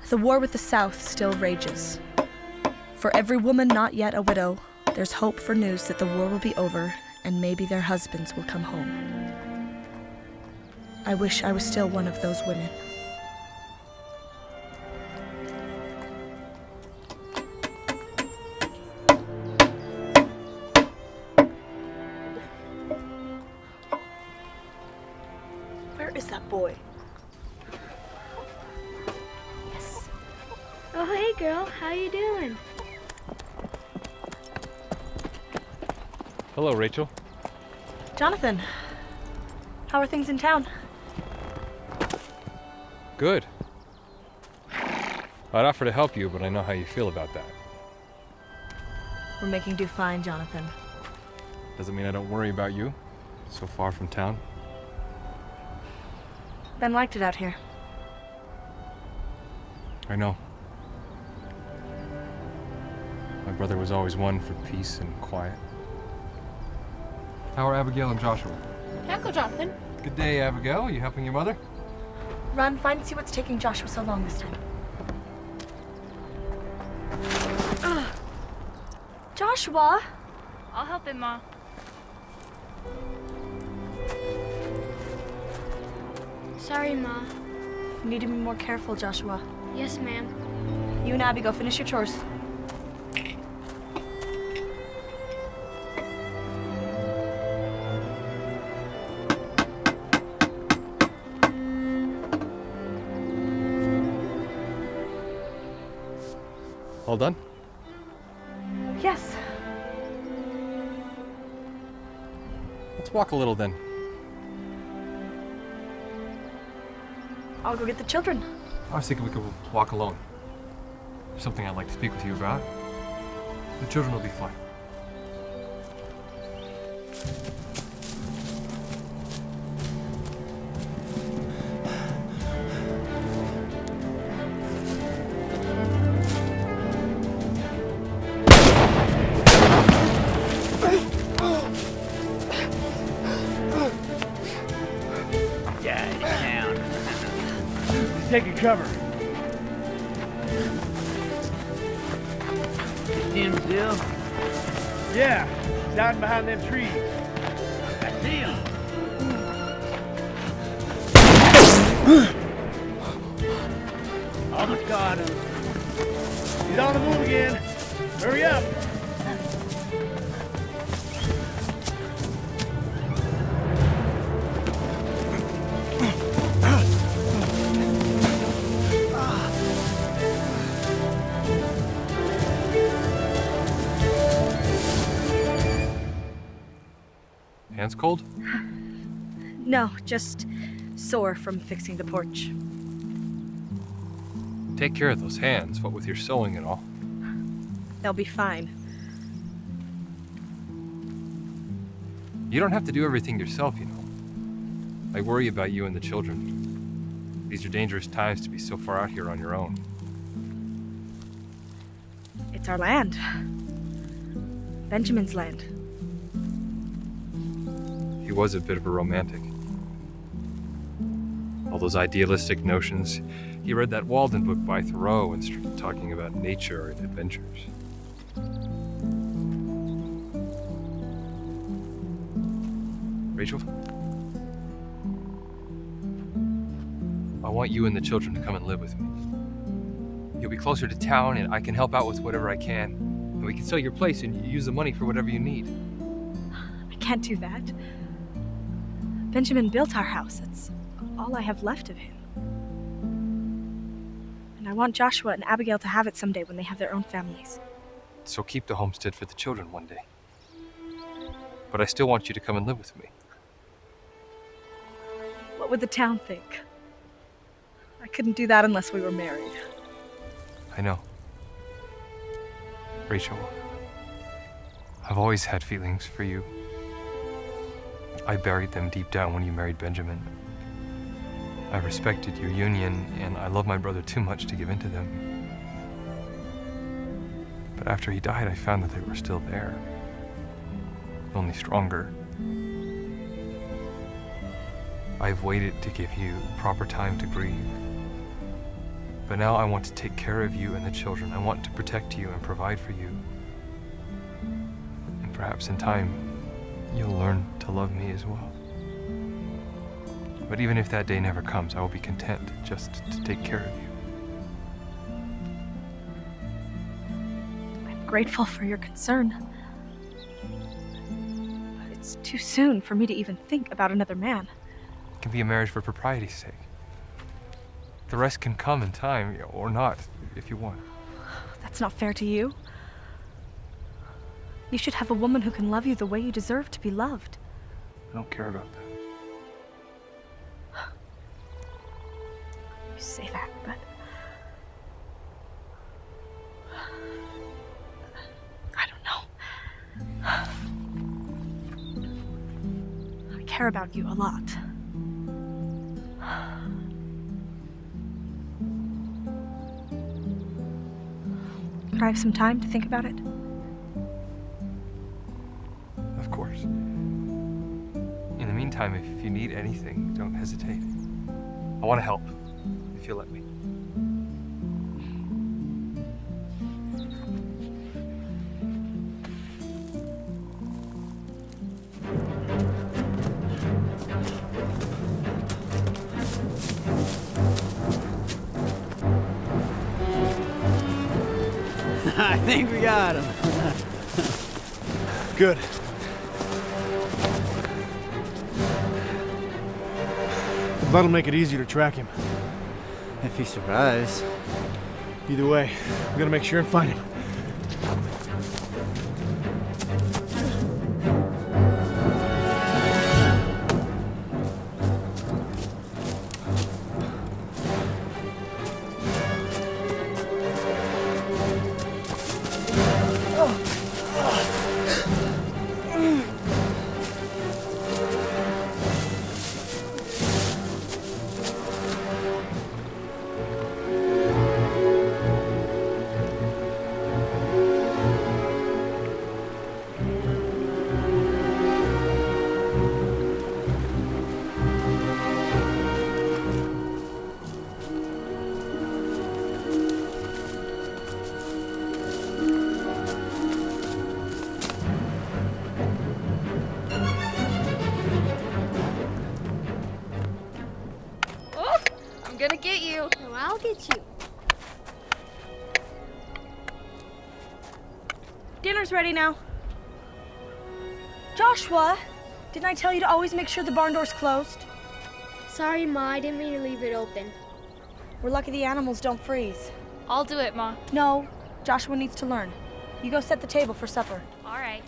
The war with the South still rages. For every woman not yet a widow, there's hope for news that the war will be over and maybe their husbands will come home. I wish I was still one of those women. Where is that boy? Yes. Oh, hey, girl. How you doing? Hello, Rachel. Jonathan, how are things in town? Good. I'd offer to help you, but I know how you feel about that. We're making do fine, Jonathan. Doesn't mean I don't worry about you. So far from town. Ben liked it out here. I know. My brother was always one for peace and quiet. How are Abigail and Joshua? Uncle Jonathan. Good day, Abigail. Are you helping your mother? Run, find and see what's taking Joshua so long this time. Joshua! I'll help him, Ma. Sorry, Ma. You need to be more careful, Joshua. Yes, ma'am. You and Abby go finish your chores. All done? Yes. Let's walk a little then. I'll go get the children. I was thinking we could walk alone. There's something I'd like to speak with you about. The children will be fine. Taking cover. You see him still? Yeah, he's hiding behind them trees. I see him. Almost got him. He's on the move again. Hurry up. Hands cold? No, just sore from fixing the porch. Take care of those hands, what with your sewing and all. They'll be fine. You don't have to do everything yourself, you know. I worry about you and the children. These are dangerous times to be so far out here on your own. It's our land. Benjamin's land. He was a bit of a romantic. All those idealistic notions. He read that Walden book by Thoreau and started talking about nature and adventures. Rachel? I want you and the children to come and live with me. You'll be closer to town and I can help out with whatever I can. And we can sell your place and use the money for whatever you need. I can't do that. Benjamin built our house. It's all I have left of him. And I want Joshua and Abigail to have it someday when they have their own families. So keep the homestead for the children one day. But I still want you to come and live with me. What would the town think? I couldn't do that unless we were married. I know. Rachel, I've always had feelings for you. I buried them deep down when you married Benjamin. I respected your union, and I love my brother too much to give in to them. But after he died, I found that they were still there, only stronger. I've waited to give you proper time to grieve. But now I want to take care of you and the children. I want to protect you and provide for you. And perhaps in time, you'll learn to love me as well. But even if that day never comes, I will be content just to take care of you. I'm grateful for your concern. It's too soon for me to even think about another man. It can be a marriage for propriety's sake. The rest can come in time, or not, if you want. That's not fair to you. You should have a woman who can love you the way you deserve to be loved. I don't care about that. You say that, but... I don't know. I care about you a lot. Could I have some time to think about it? Of course. In the meantime, if you need anything, don't hesitate. I want to help, if you'll let me. I think we got him. Good. That'll make it easier to track him. If he survives. Either way, we gotta make sure and find him. I'm gonna get you. No, I'll get you. Dinner's ready now. Joshua, didn't I tell you to always make sure the barn door's closed? Sorry, Ma, I didn't mean to leave it open. We're lucky the animals don't freeze. I'll do it, Ma. No, Joshua needs to learn. You go set the table for supper. All right.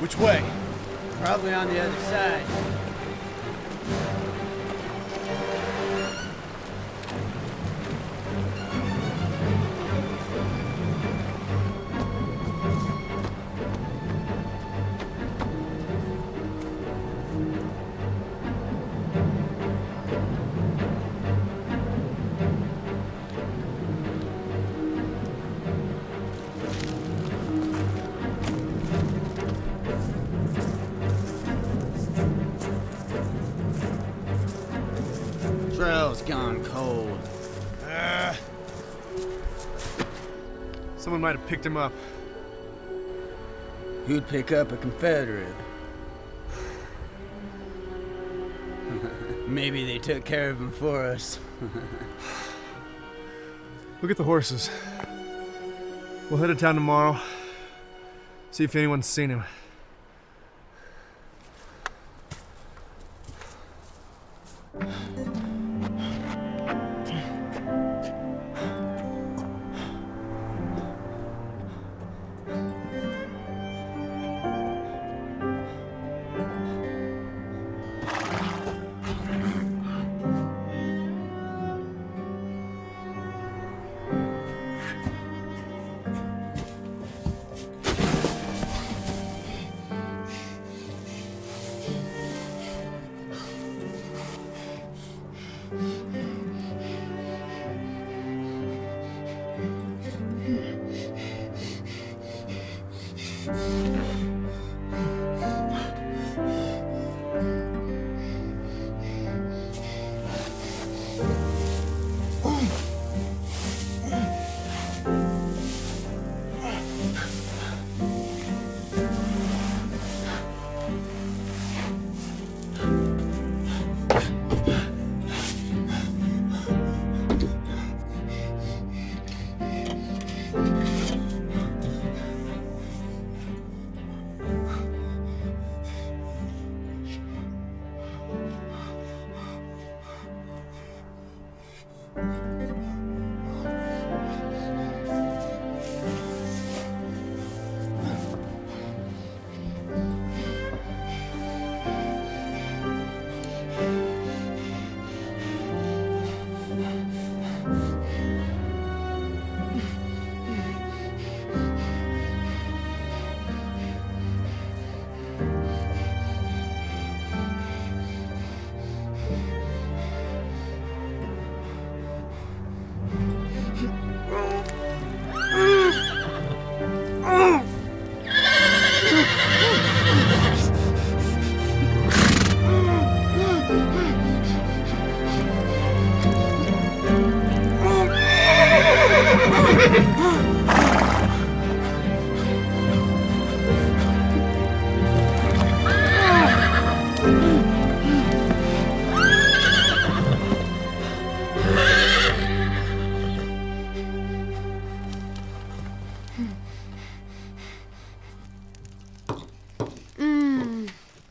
Which way? Probably on the other side. Trail's gone cold. Someone might have picked him up. Who'd pick up a Confederate? Maybe they took care of him for us. Look at the horses. We'll head to town tomorrow. See if anyone's seen him.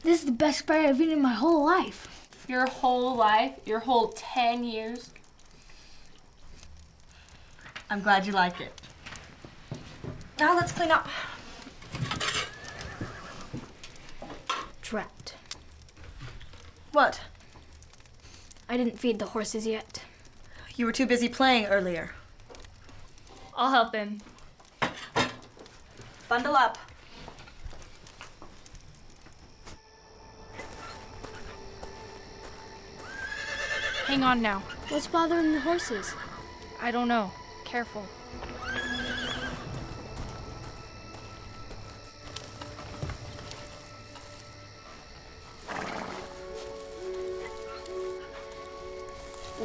This is the best Sprite I've eaten in my whole life. Your whole life? Your whole 10 years? I'm glad you like it. Now let's clean up. Trapped. What? I didn't feed the horses yet. You were too busy playing earlier. I'll help him. Bundle up. Hang on now. What's bothering the horses? I don't know. Careful.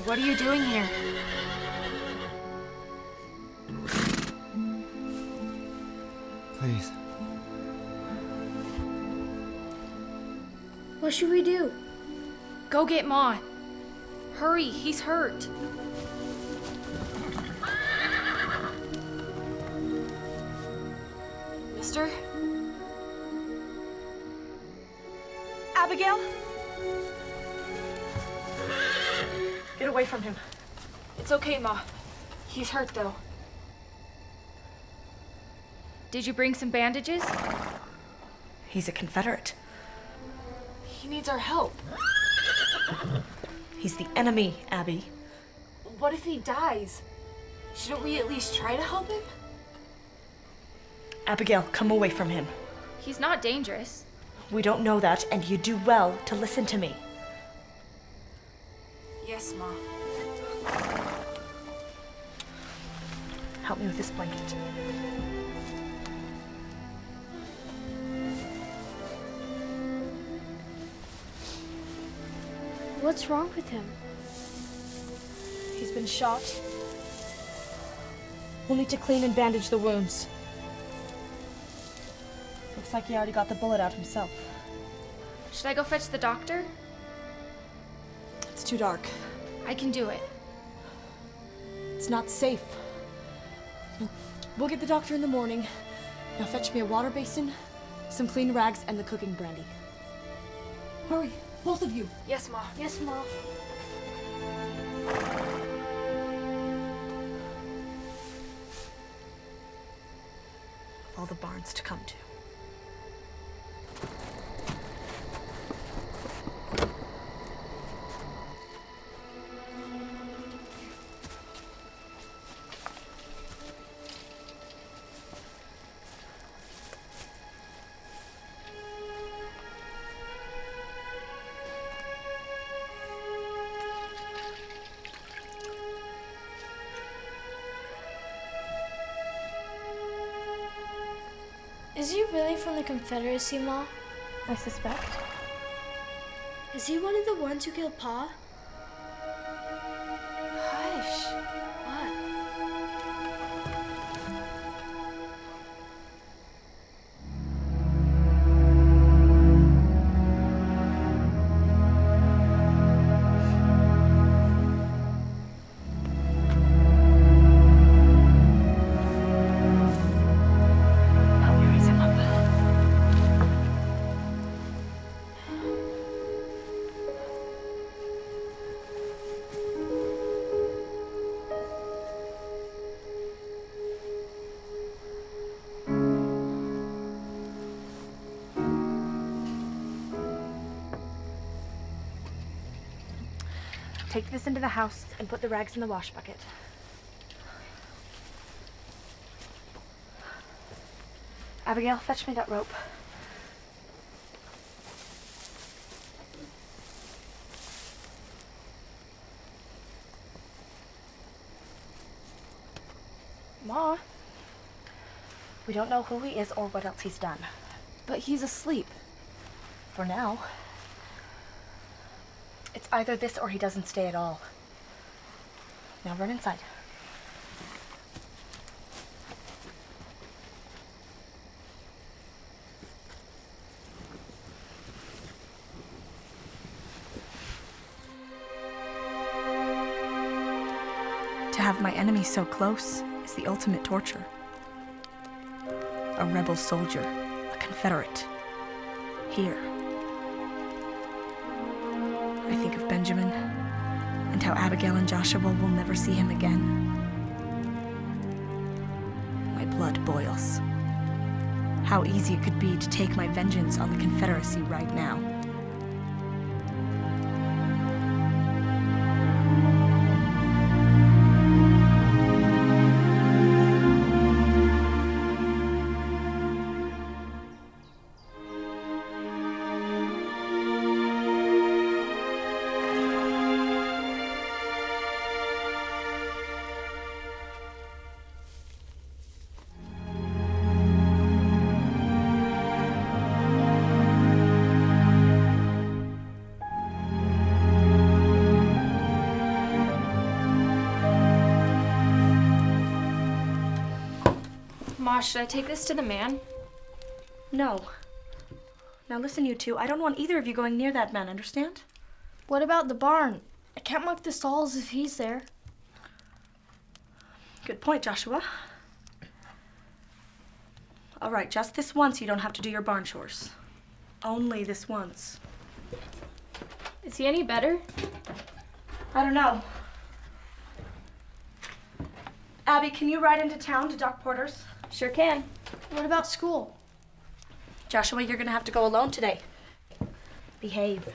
What are you doing here? Please. What should we do? Go get Ma. Hurry, he's hurt. Mister? Abigail? Get away from him. It's okay, Ma. He's hurt, though. Did you bring some bandages? He's a Confederate. He needs our help. He's the enemy, Abby. What if he dies? Shouldn't we at least try to help him? Abigail, come away from him. He's not dangerous. We don't know that, and you do well to listen to me. Yes, Ma. Help me with this blanket. What's wrong with him? He's been shot. We'll need to clean and bandage the wounds. Looks like he already got the bullet out himself. Should I go fetch the doctor? It's too dark. I can do it. It's not safe. We'll get the doctor in the morning. Now fetch me a water basin, some clean rags, and the cooking brandy. Hurry, both of you. Yes, Ma. Yes, Mom. All the barns to come to. Is he really from the Confederacy, Ma? I suspect. Is he one of the ones who killed Pa? Hush. What? Help me raise him up. Take this into the house and put the rags in the wash bucket. Abigail, fetch me that rope. Ma, we don't know who he is or what else he's done. But he's asleep. For now. It's either this or he doesn't stay at all. Now run inside. To have my enemy so close is the ultimate torture. A rebel soldier, a Confederate, here, Benjamin, and how Abigail and Joshua will never see him again. My blood boils. How easy it could be to take my vengeance on the Confederacy right now. Ma, should I take this to the man? No. Now listen, you two. I don't want either of you going near that man, understand? What about the barn? I can't mark the stalls if he's there. Good point, Joshua. All right, just this once you don't have to do your barn chores. Only this once. Is he any better? I don't know. Abby, can you ride into town to Doc Porter's? Sure can. What about school? Joshua, you're gonna have to go alone today. Behave.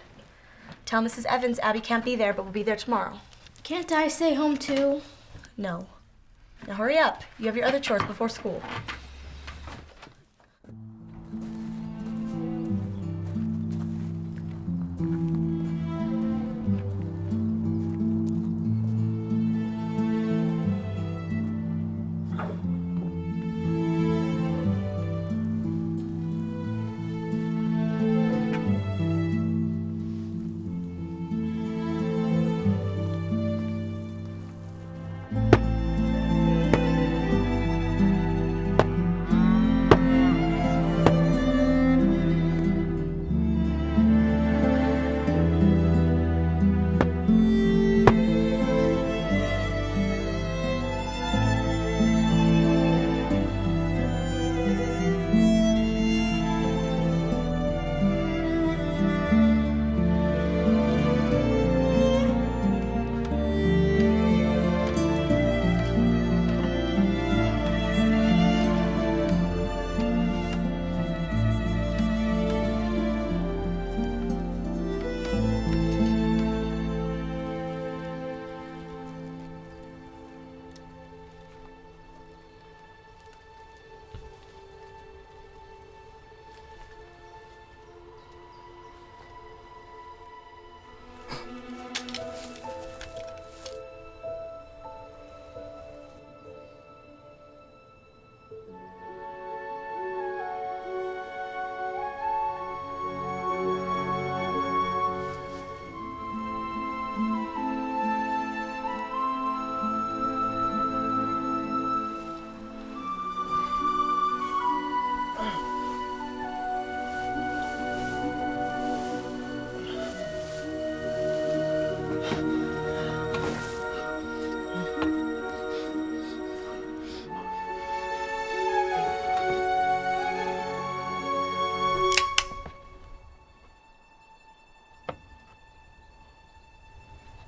Tell Mrs. Evans Abby can't be there, but will be there tomorrow. Can't I stay home too? No. Now hurry up. You have your other chores before school.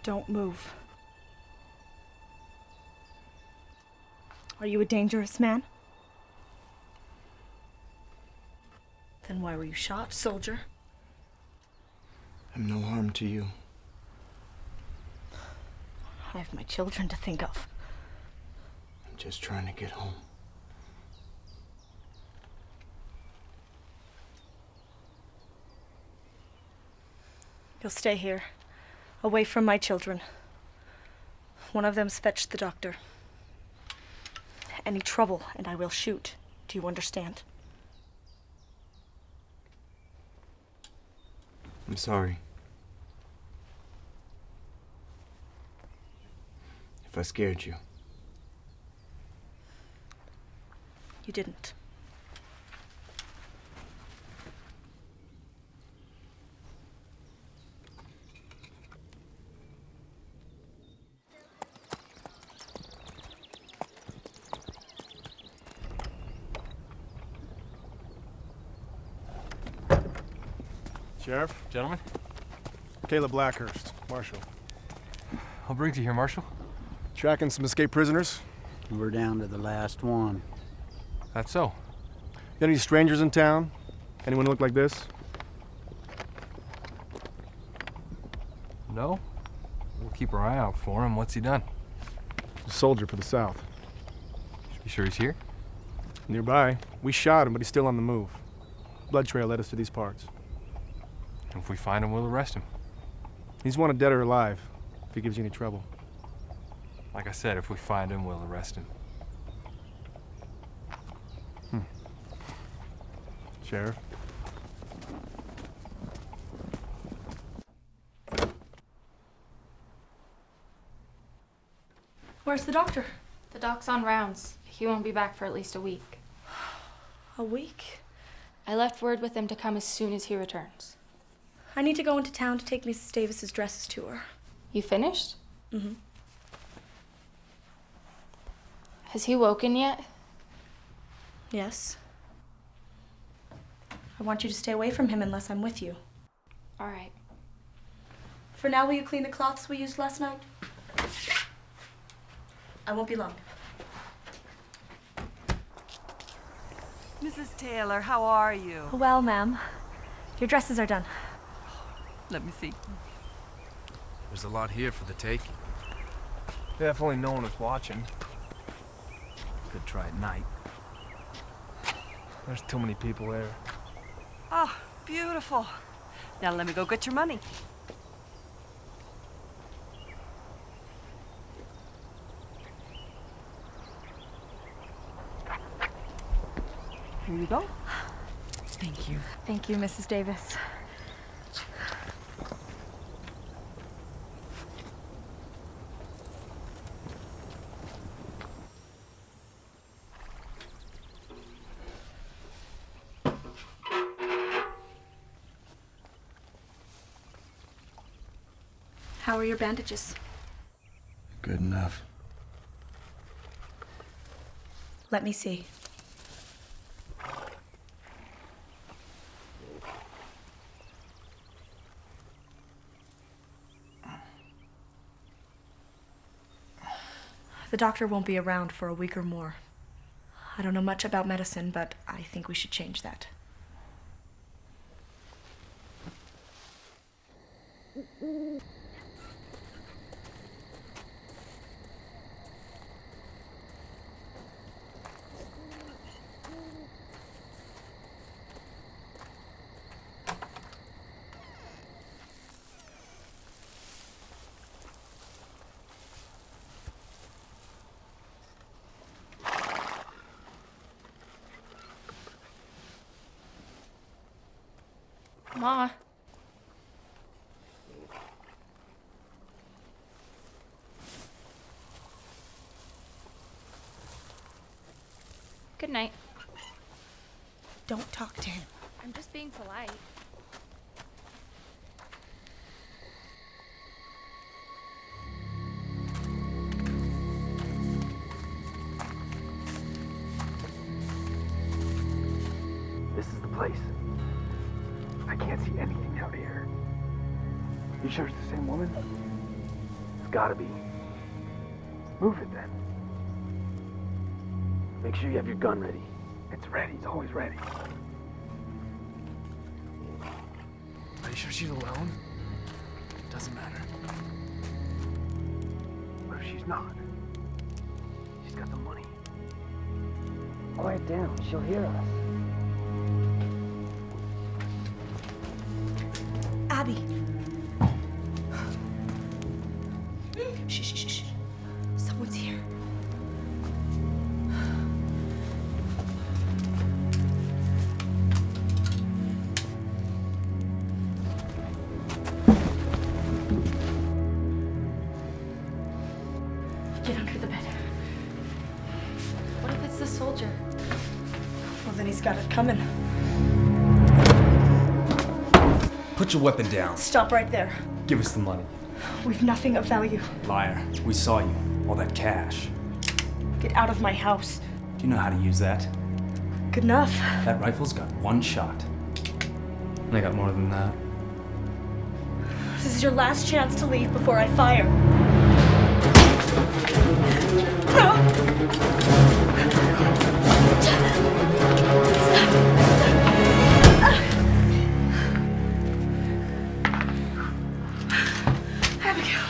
Don't move. Are you a dangerous man? Then why were you shot, soldier? I'm no harm to you. I have my children to think of. I'm just trying to get home. You'll stay here, away from my children. One of them's fetched the doctor. Any trouble, and I will shoot. Do you understand? I'm sorry. If I scared you. You didn't. Sheriff? Gentlemen? Caleb Blackhurst. Marshal. I'll bring you here, Marshal. Tracking some escaped prisoners. We're down to the last one. That's so. Got any strangers in town? Anyone look like this? No? We'll keep our eye out for him. What's he done? A soldier for the South. You sure he's here? Nearby. We shot him, but he's still on the move. Blood trail led us to these parts. If we find him, we'll arrest him. He's wanted dead or alive, if he gives you any trouble. Like I said, if we find him, we'll arrest him. Sheriff? Where's the doctor? The doc's on rounds. He won't be back for at least a week. A week? I left word with him to come as soon as he returns. I need to go into town to take Mrs. Davis's dresses to her. You finished? Mm-hmm. Has he woken yet? Yes. I want you to stay away from him unless I'm with you. All right. For now, will you clean the cloths we used last night? I won't be long. Mrs. Taylor, how are you? Well, ma'am. Your dresses are done. Let me see. There's a lot here for the taking. Yeah, if only no one was watching. Could try at night. There's too many people there. Oh, beautiful. Now let me go get your money. Here you go. Thank you. Thank you, Mrs. Davis. How are your bandages? Good enough. Let me see. The doctor won't be around for a week or more. I don't know much about medicine, but I think we should change that. Ma. Good night. Don't talk to him. I'm just being polite. This is the place. I can't see anything out here. You sure it's the same woman? It's gotta be. Move it then. Make sure you have your gun ready. It's ready. It's always ready. Are you sure she's alone? Doesn't matter. What if she's not? She's got the money. Quiet down. She'll hear us. Abby. Shh, shh, shh, shh. Someone's here. Get under the bed. What if it's the soldier? Well, then he's got it coming. Put your weapon down. Stop right there. Give us the money. We've nothing of value. Liar. We saw you. All that cash. Get out of my house. Do you know how to use that? Good enough. That rifle's got one shot. I got more than that. This is your last chance to leave before I fire. Abigail,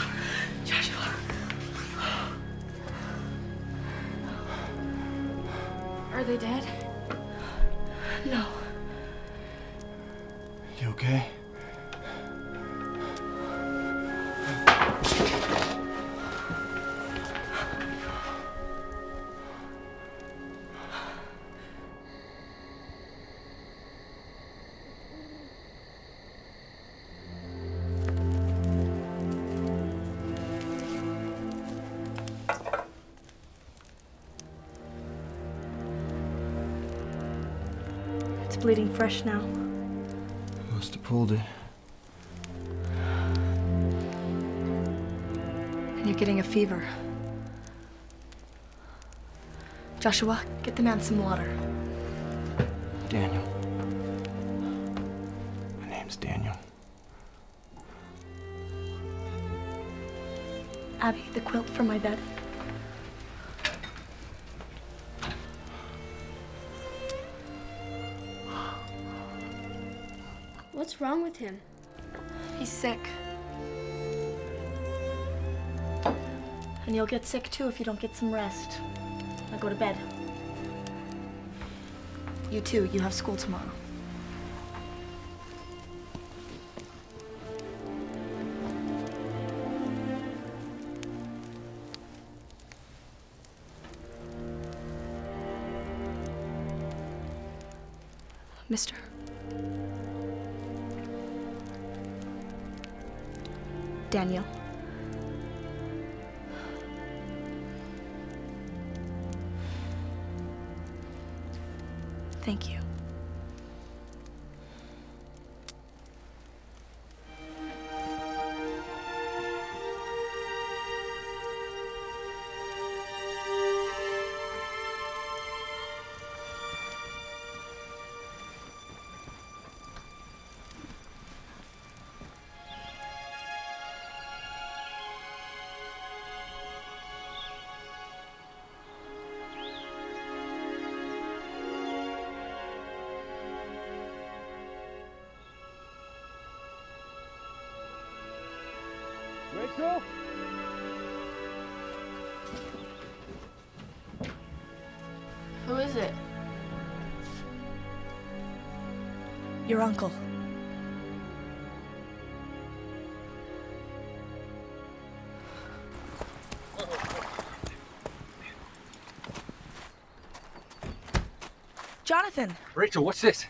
Joshua. Are they dead? No. You okay? It's bleeding fresh now. Must have pulled it. And you're getting a fever. Joshua, get the man some water. Daniel. My name's Daniel. Abby, the quilt from my bed. What's wrong with him? He's sick. And you'll get sick too if you don't get some rest. Now go to bed. You too, you have school tomorrow. Mister. Daniel. Thank you. Rachel? Who is it? Your uncle. Jonathan! Rachel, what's this?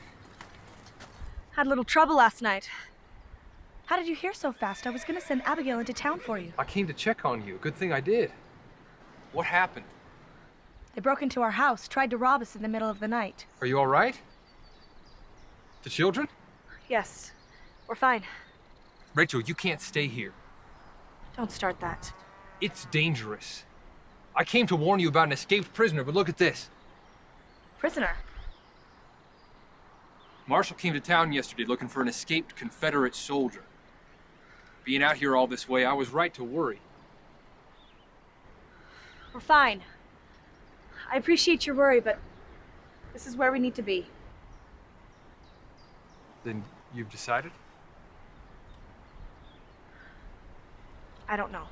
Had a little trouble last night. How did you hear so fast? I was gonna send Abigail into town for you. I came to check on you. Good thing I did. What happened? They broke into our house, tried to rob us in the middle of the night. Are you all right? The children? Yes, we're fine. Rachel, you can't stay here. Don't start that. It's dangerous. I came to warn you about an escaped prisoner, but look at this. Prisoner? Marshal came to town yesterday looking for an escaped Confederate soldier. Being out here all this way, I was right to worry. We're fine. I appreciate your worry, but this is where we need to be. Then you've decided? I don't know.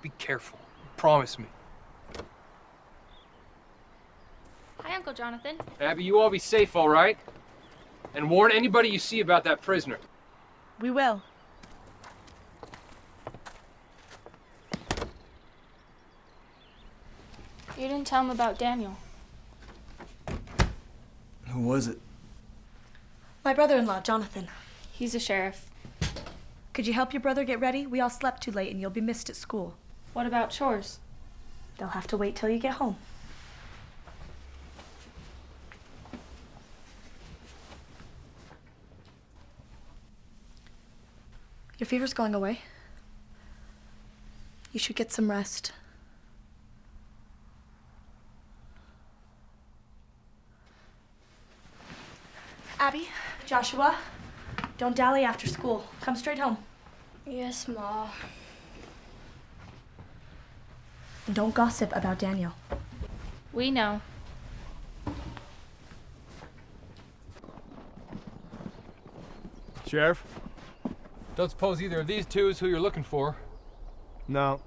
Be careful. Promise me. Hi, Uncle Jonathan. Abby, you all be safe, all right? And warn anybody you see about that prisoner. We will. You didn't tell him about Daniel. Who was it? My brother-in-law, Jonathan. He's a sheriff. Could you help your brother get ready? We all slept too late and you'll be missed at school. What about chores? They'll have to wait till you get home. Your fever's going away. You should get some rest. Abby, Joshua, Don't dally after school. Come straight home. Yes, Ma. And don't gossip about Daniel. We know. Sheriff? Don't suppose either of these two is who you're looking for. No.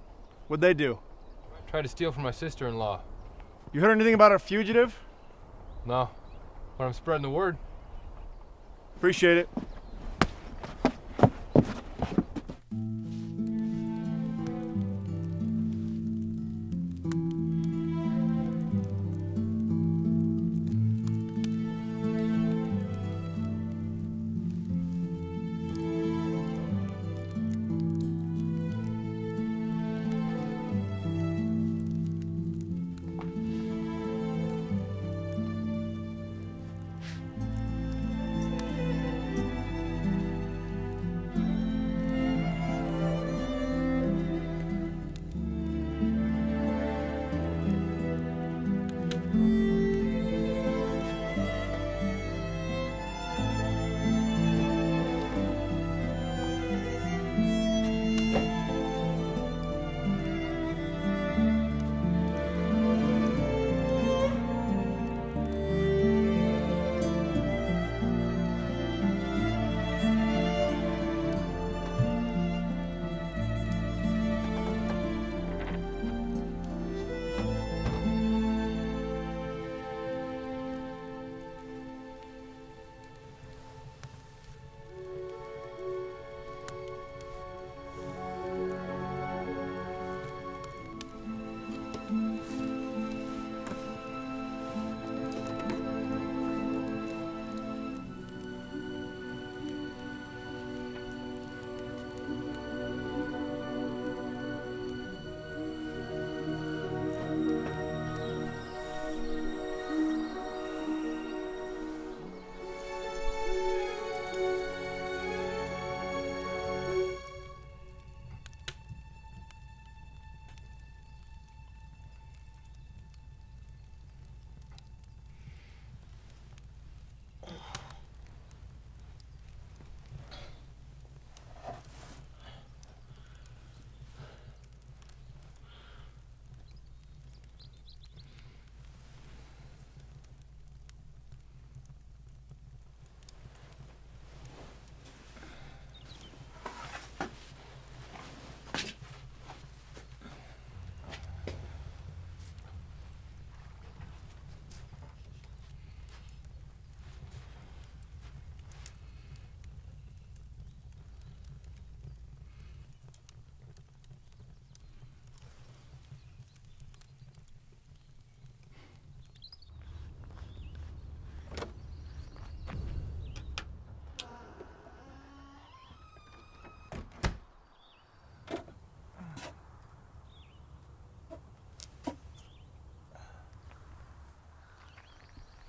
What'd they do? Tried to steal from my sister-in-law. You heard anything about our fugitive? No, but I'm spreading the word. Appreciate it.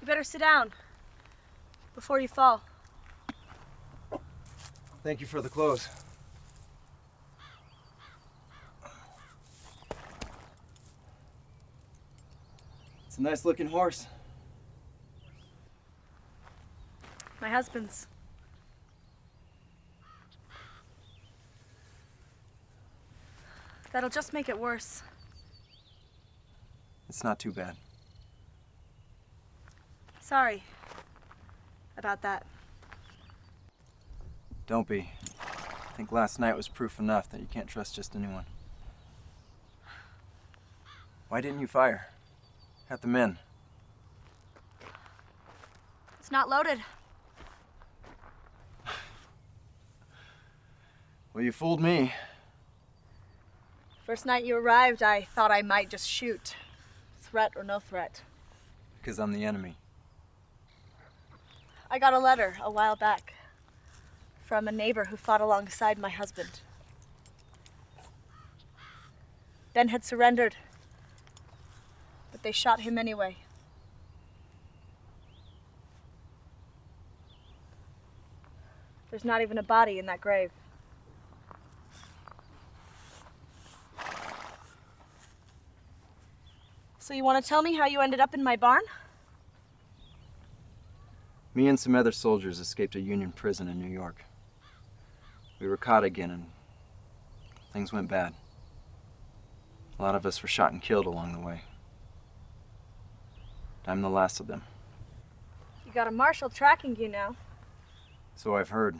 You better sit down before you fall. Thank you for the clothes. It's a nice looking horse. My husband's. That'll just make it worse. It's not too bad. Sorry about that. Don't be. I think last night was proof enough that you can't trust just anyone. Why didn't you fire? At the men. It's not loaded. Well, you fooled me. First night you arrived, I thought I might just shoot. Threat or no threat. Because I'm the enemy. I got a letter a while back from a neighbor who fought alongside my husband. Ben had surrendered, but they shot him anyway. There's not even a body in that grave. So you want to tell me how you ended up in my barn? Me and some other soldiers escaped a Union prison in New York. We were caught again and things went bad. A lot of us were shot and killed along the way. I'm the last of them. You got a marshal tracking you now. So I've heard.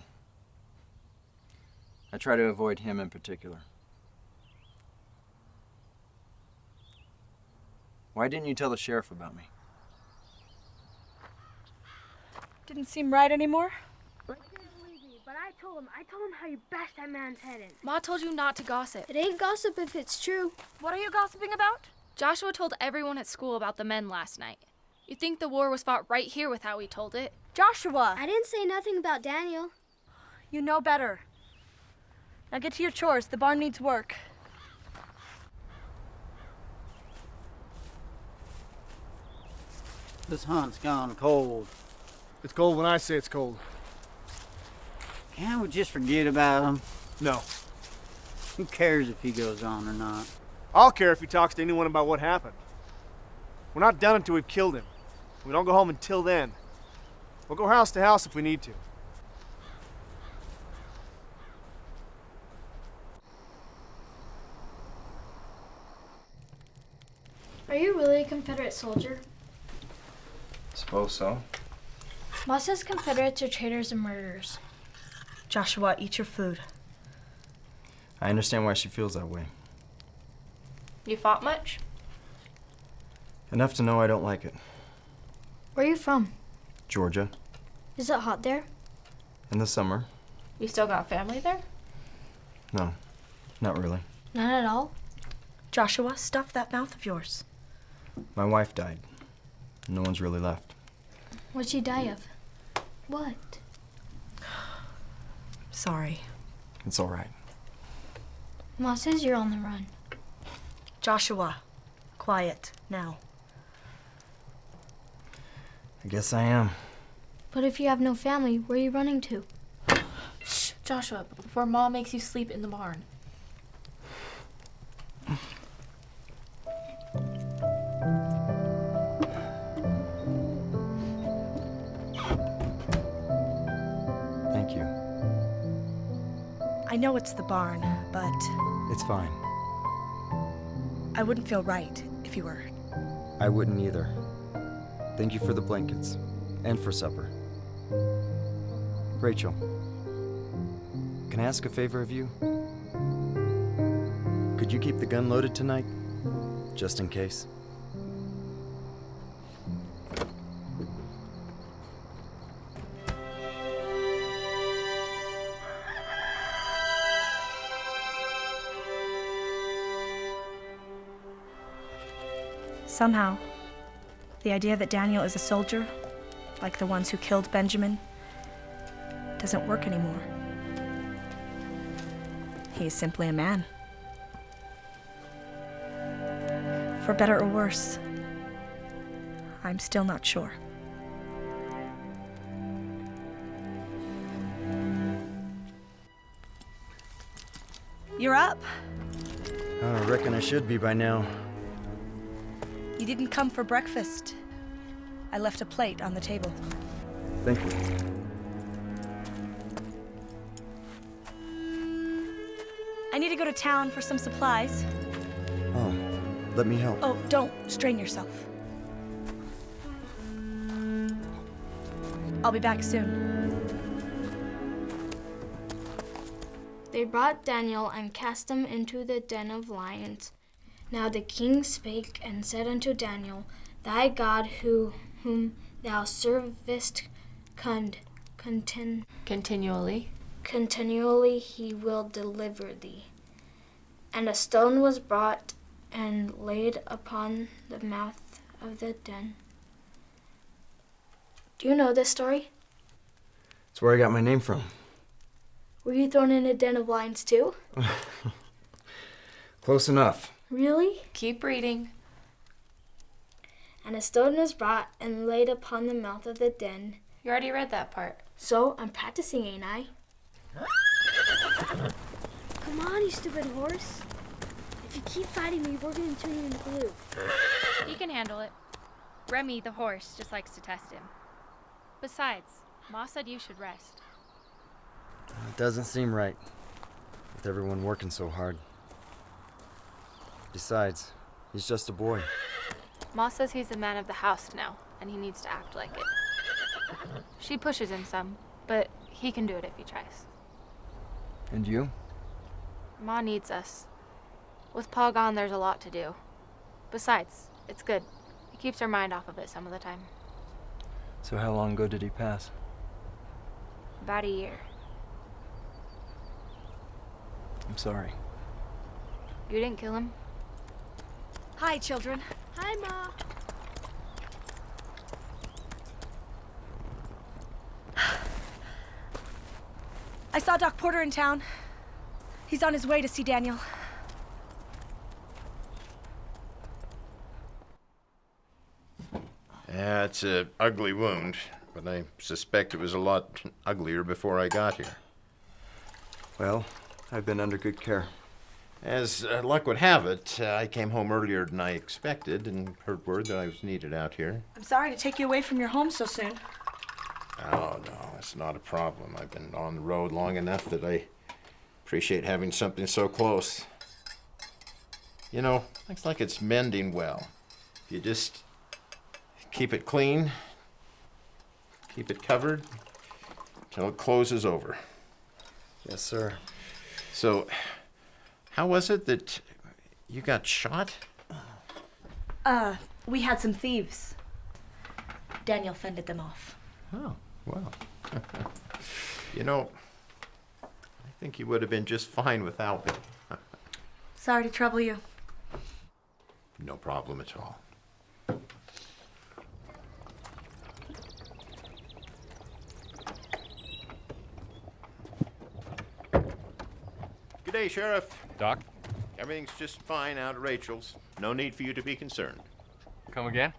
I try to avoid him in particular. Why didn't you tell the sheriff about me? Didn't seem right anymore? I can't believe me, but I told him how you bashed that man's head in. Ma told you not to gossip. It ain't gossip if it's true. What are you gossiping about? Joshua told everyone at school about the men last night. You think the war was fought right here with how he told it? Joshua! I didn't say nothing about Daniel. You know better. Now get to your chores. The barn needs work. This hunt's gone cold. It's cold when I say it's cold. Can't we just forget about him? No. Who cares if he goes on or not? I'll care if he talks to anyone about what happened. We're not done until we've killed him. We don't go home until then. We'll go house to house if we need to. Are you really a Confederate soldier? Suppose so. Ma says Confederates are traitors and murderers. Joshua, eat your food. I understand why she feels that way. You fought much? Enough to know I don't like it. Where are you from? Georgia. Is it hot there? In the summer. You still got family there? No, not really. None at all? Joshua, stuff that mouth of yours. My wife died. No one's really left. What'd she die of? What? Sorry. It's all right. Ma says you're on the run. Joshua, quiet, now. I guess I am. But if you have no family, where are you running to? Shh, Joshua, before Ma makes you sleep in the barn. Thank you. I know it's the barn, but It's fine. I wouldn't feel right if you were. I wouldn't either. Thank you for the blankets and for supper. Rachel, can I ask a favor of you? Could you keep the gun loaded tonight? Just in case. Somehow, the idea that Daniel is a soldier, like the ones who killed Benjamin, doesn't work anymore. He is simply a man. For better or worse, I'm still not sure. You're up. I reckon I should be by now. You didn't come for breakfast. I left a plate on the table. Thank you. I need to go to town for some supplies. Oh, let me help. Oh, don't strain yourself. I'll be back soon. They brought Daniel and cast him into the den of lions. Now the king spake and said unto Daniel, Thy God whom thou servest Continually. continually he will deliver thee. And a stone was brought and laid upon the mouth of the den. Do you know this story? It's where I got my name from. Were you thrown in a den of lions too? Close enough. Really? Keep reading. And a stone was brought and laid upon the mouth of the den. You already read that part. So I'm practicing, ain't I? Come on, you stupid horse. If you keep fighting me, we're gonna turn you into glue. He can handle it. Remy, the horse, just likes to test him. Besides, Ma said you should rest. It doesn't seem right, with everyone working so hard. Besides, he's just a boy. Ma says he's the man of the house now, and he needs to act like it. She pushes him some, but he can do it if he tries. And you? Ma needs us. With Pa gone, there's a lot to do. Besides, it's good. It keeps her mind off of it some of the time. So how long ago did he pass? About a year. I'm sorry. You didn't kill him? Hi, children. Hi, Ma. I saw Doc Porter in town. He's on his way to see Daniel. Yeah, it's an ugly wound, but I suspect it was a lot uglier before I got here. Well, I've been under good care. As luck would have it, I came home earlier than I expected and heard word that I was needed out here. I'm sorry to take you away from your home so soon. Oh, no, it's not a problem. I've been on the road long enough that I appreciate having something so close. You know, looks like it's mending well. If you just keep it clean, keep it covered, till it closes over. Yes, sir. So, how was it that you got shot? We had some thieves. Daniel fended them off. Oh, well. You know, I think you would have been just fine without me. Sorry to trouble you. No problem at all. Good day, Sheriff. Doc, Everything's just fine out at Rachel's. No need for you to be concerned. come again?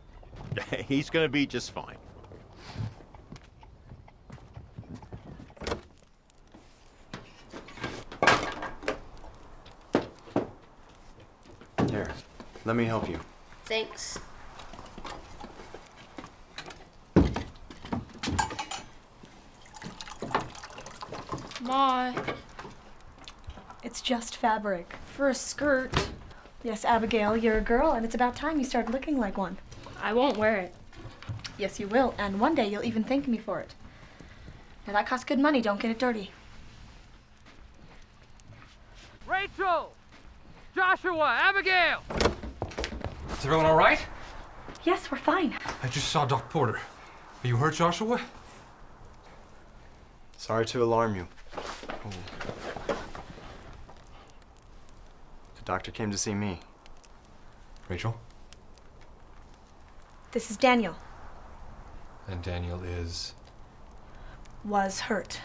He's gonna be just fine. Here, let me help you. Thanks. Ma. It's just fabric. For a skirt. Yes, Abigail, you're a girl, and it's about time you started looking like one. I won't wear it. Yes, you will, and one day you'll even thank me for it. Now, that costs good money. Don't get it dirty. Rachel! Joshua! Abigail! Is everyone all right? Yes, we're fine. I just saw Doc Porter. Are you hurt, Joshua? Sorry to alarm you. Oh. The doctor came to see me. Rachel? This is Daniel. And Daniel is... Was hurt.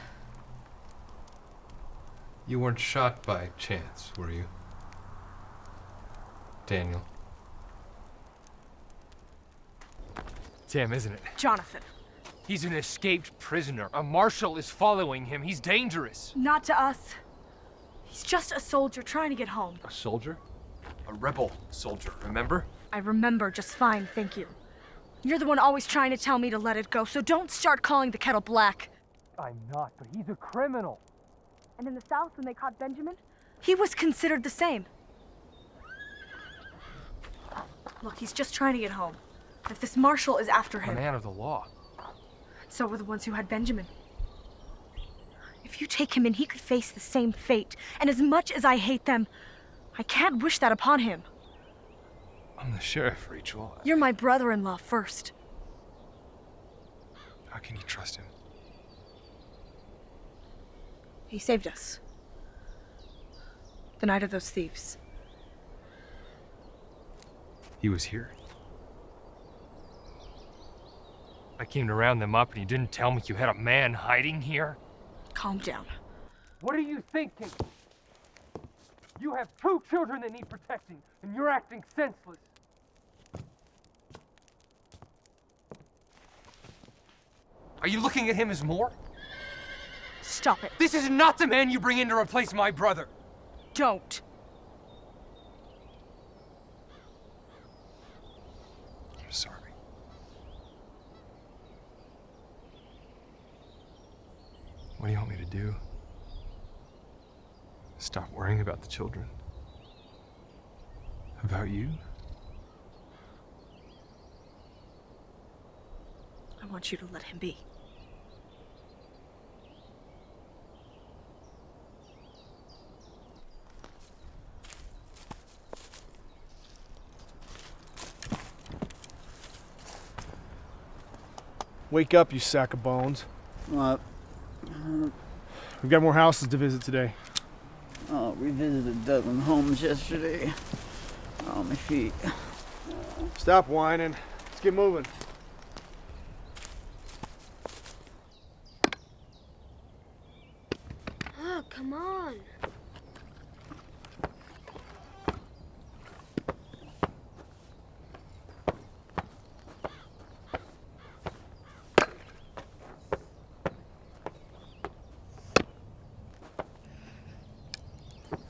You weren't shot by chance, were you? Daniel. Damn, isn't it? Jonathan. He's an escaped prisoner. A marshal is following him. He's dangerous. Not to us. He's just a soldier trying to get home. A soldier? A rebel soldier, remember? I remember just fine, thank you. You're the one always trying to tell me to let it go, so don't start calling the kettle black. I'm not, but he's a criminal. And in the South, when they caught Benjamin, he was considered the same. Look, he's just trying to get home. If this marshal is after A him, man of the law. so were the ones who had Benjamin. If you take him in, he could face the same fate. And as much as I hate them, I can't wish that upon him. I'm the sheriff, Rachel. You're my brother-in-law first. How can you trust him? He saved us. The night of those thieves. He was here. I came to round them up and you didn't tell me you had a man hiding here? Calm down. What are you thinking? You have 2 children that need protecting, and you're acting senseless. Are you looking at him as more? Stop it. This is not the man you bring in to replace my brother. Don't. I'm sorry. What do you want me to do? Stop worrying about the children. About you? I want you to let him be. Wake up, you sack of bones. What? We've got more houses to visit today. Oh, we visited Dublin Homes yesterday. On my feet. Stop whining. Let's get moving. Oh, come on.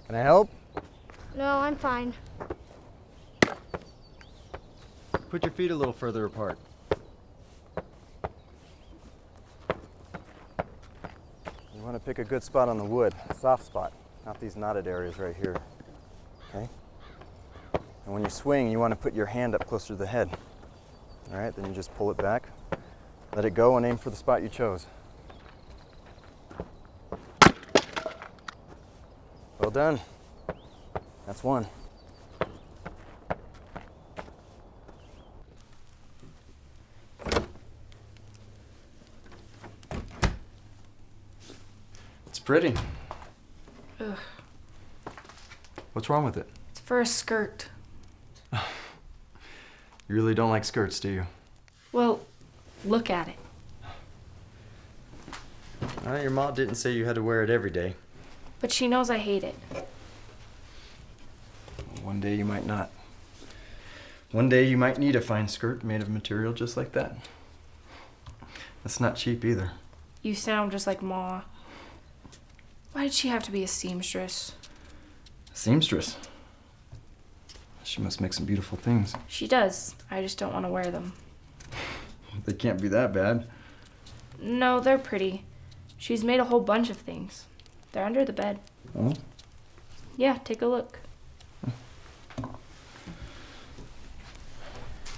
Can I help? No, I'm fine. Put your feet a little further apart. You want to pick a good spot on the wood, a soft spot, not these knotted areas right here. Okay? And when you swing, you want to put your hand up closer to the head. All right, then you just pull it back, let it go, and aim for the spot you chose. Well done. That's one. It's pretty. Ugh. What's wrong with it? It's for a skirt. You really don't like skirts, do you? Well, look at it. Your mom didn't say you had to wear it every day. But she knows I hate it. One day you might not. One day you might need a fine skirt made of material just like that. That's not cheap either. You sound just like Ma. Why did she have to be a seamstress? Seamstress. She must make some beautiful things. She does. I just don't want to wear them. They can't be that bad. No, they're pretty. She's made a whole bunch of things. They're under the bed. Oh? Yeah, take a look.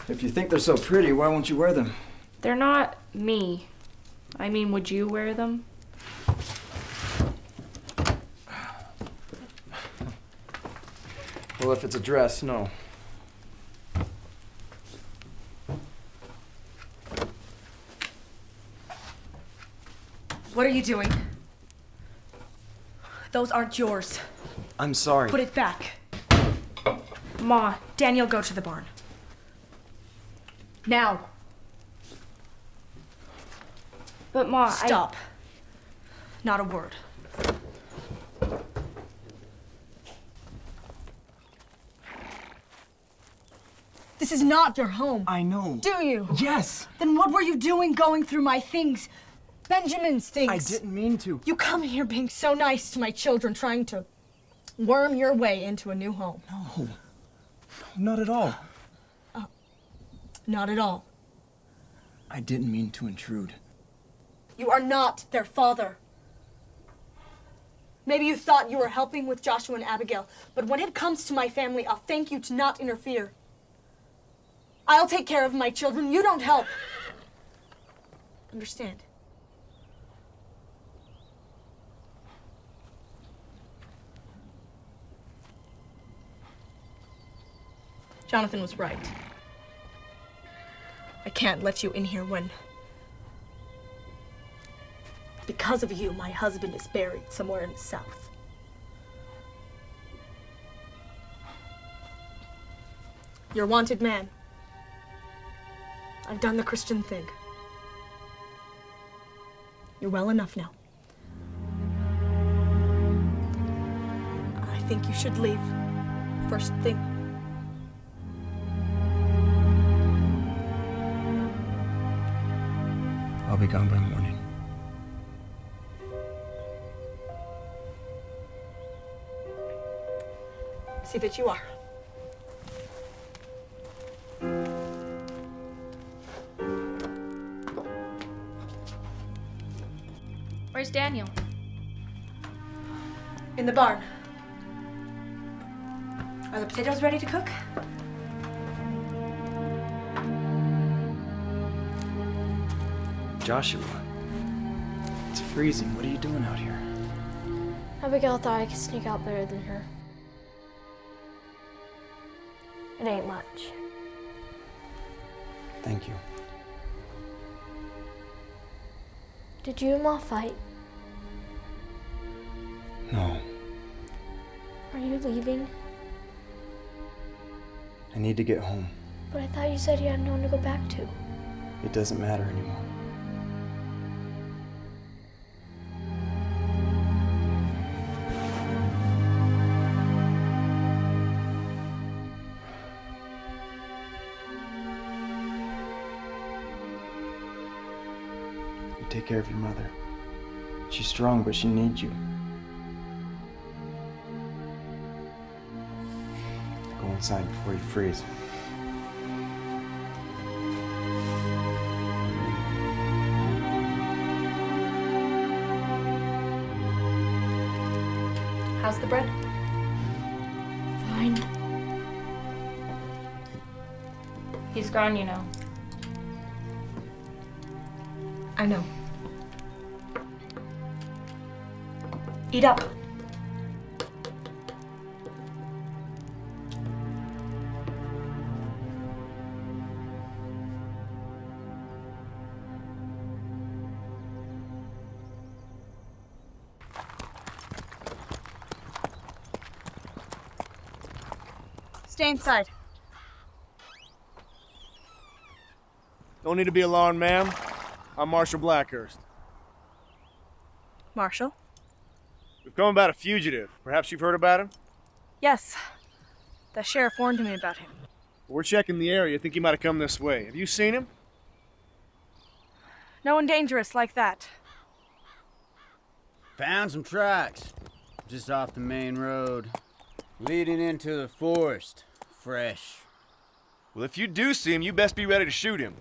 If you think they're so pretty, why won't you wear them? They're not me. I mean, would you wear them? Well, if it's a dress, no. What are you doing? Those aren't yours. I'm sorry. Put it back. Ma. Daniel, go to the barn. Now. But Ma, Stop. Not a word. This is not your home. I know. Do you? Yes. Then what were you doing going through my things? Benjamin's things. I didn't mean to. You come here being so nice to my children, trying to worm your way into a new home. No. Not at all. Not at all. I didn't mean to intrude. You are not their father. Maybe you thought you were helping with Joshua and Abigail, but when it comes to my family, I'll thank you to not interfere. I'll take care of my children. You don't help. Understand? Jonathan was right. I can't let you in here when, because of you, my husband is buried somewhere in the south. You're a wanted man. I've done the Christian thing. You're well enough now. I think you should leave. First thing. I'll be gone by morning. See that you are. Where's Daniel? In the barn. Are the potatoes ready to cook? Joshua, it's freezing. What are you doing out here? Abigail thought I could sneak out better than her. It ain't much. Thank you. Did you and Ma fight? No, Are you leaving? I need to get home. But I thought you said you had no one to go back to. It doesn't matter anymore. You take care of your mother. She's strong, but she needs you. Go inside before you freeze. How's the bread? Fine. He's gone, you know. I know. Eat up. Stay inside. Don't need to be alarmed, ma'am. I'm Marshal Blackhurst. Marshal? We've come about a fugitive. Perhaps you've heard about him? Yes. The sheriff warned me about him. We're checking the area. Think he might have come this way. Have you seen him? No one dangerous like that. Found some tracks just off the main road, leading into the forest. Fresh. Well, if you do see him, you best be ready to shoot him.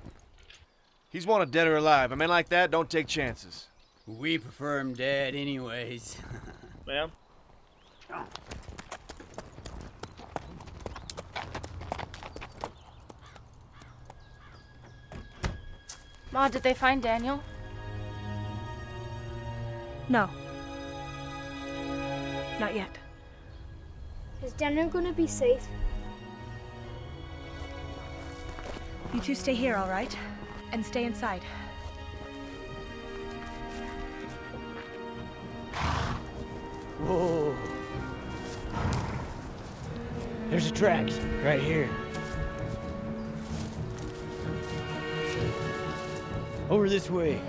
He's wanted dead or alive. A man like that don't take chances. We prefer him dead anyways. Ma'am? Ma, did they find Daniel? No. Not yet. Is Daniel gonna be safe? You two stay here, all right? And stay inside. Whoa. There's the tracks right here. Over this way.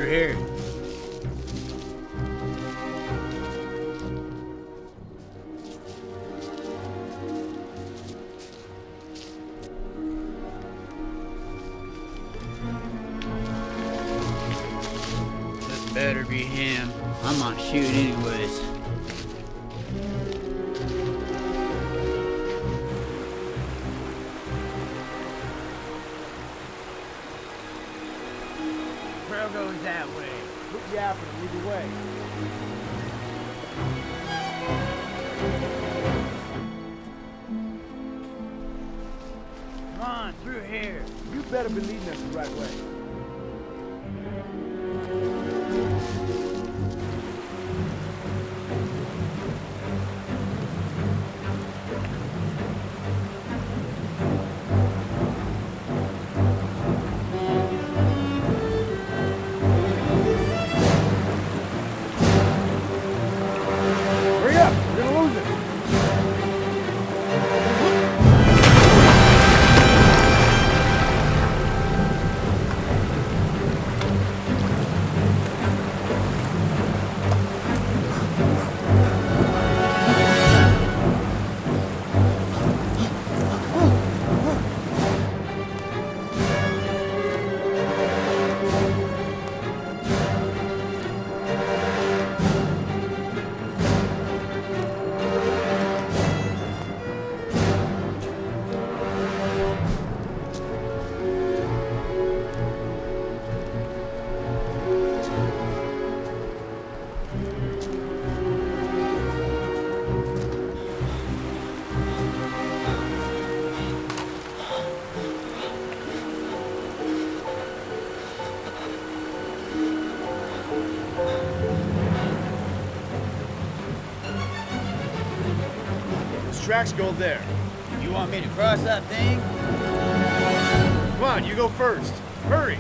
Here. This better be him. I might shoot anyways. Trail goes that way. Quit yapping and lead the way. Come on, through here. You better be leading us the right way. tracks go there. You want me to cross that thing? Come on, you go first. Hurry!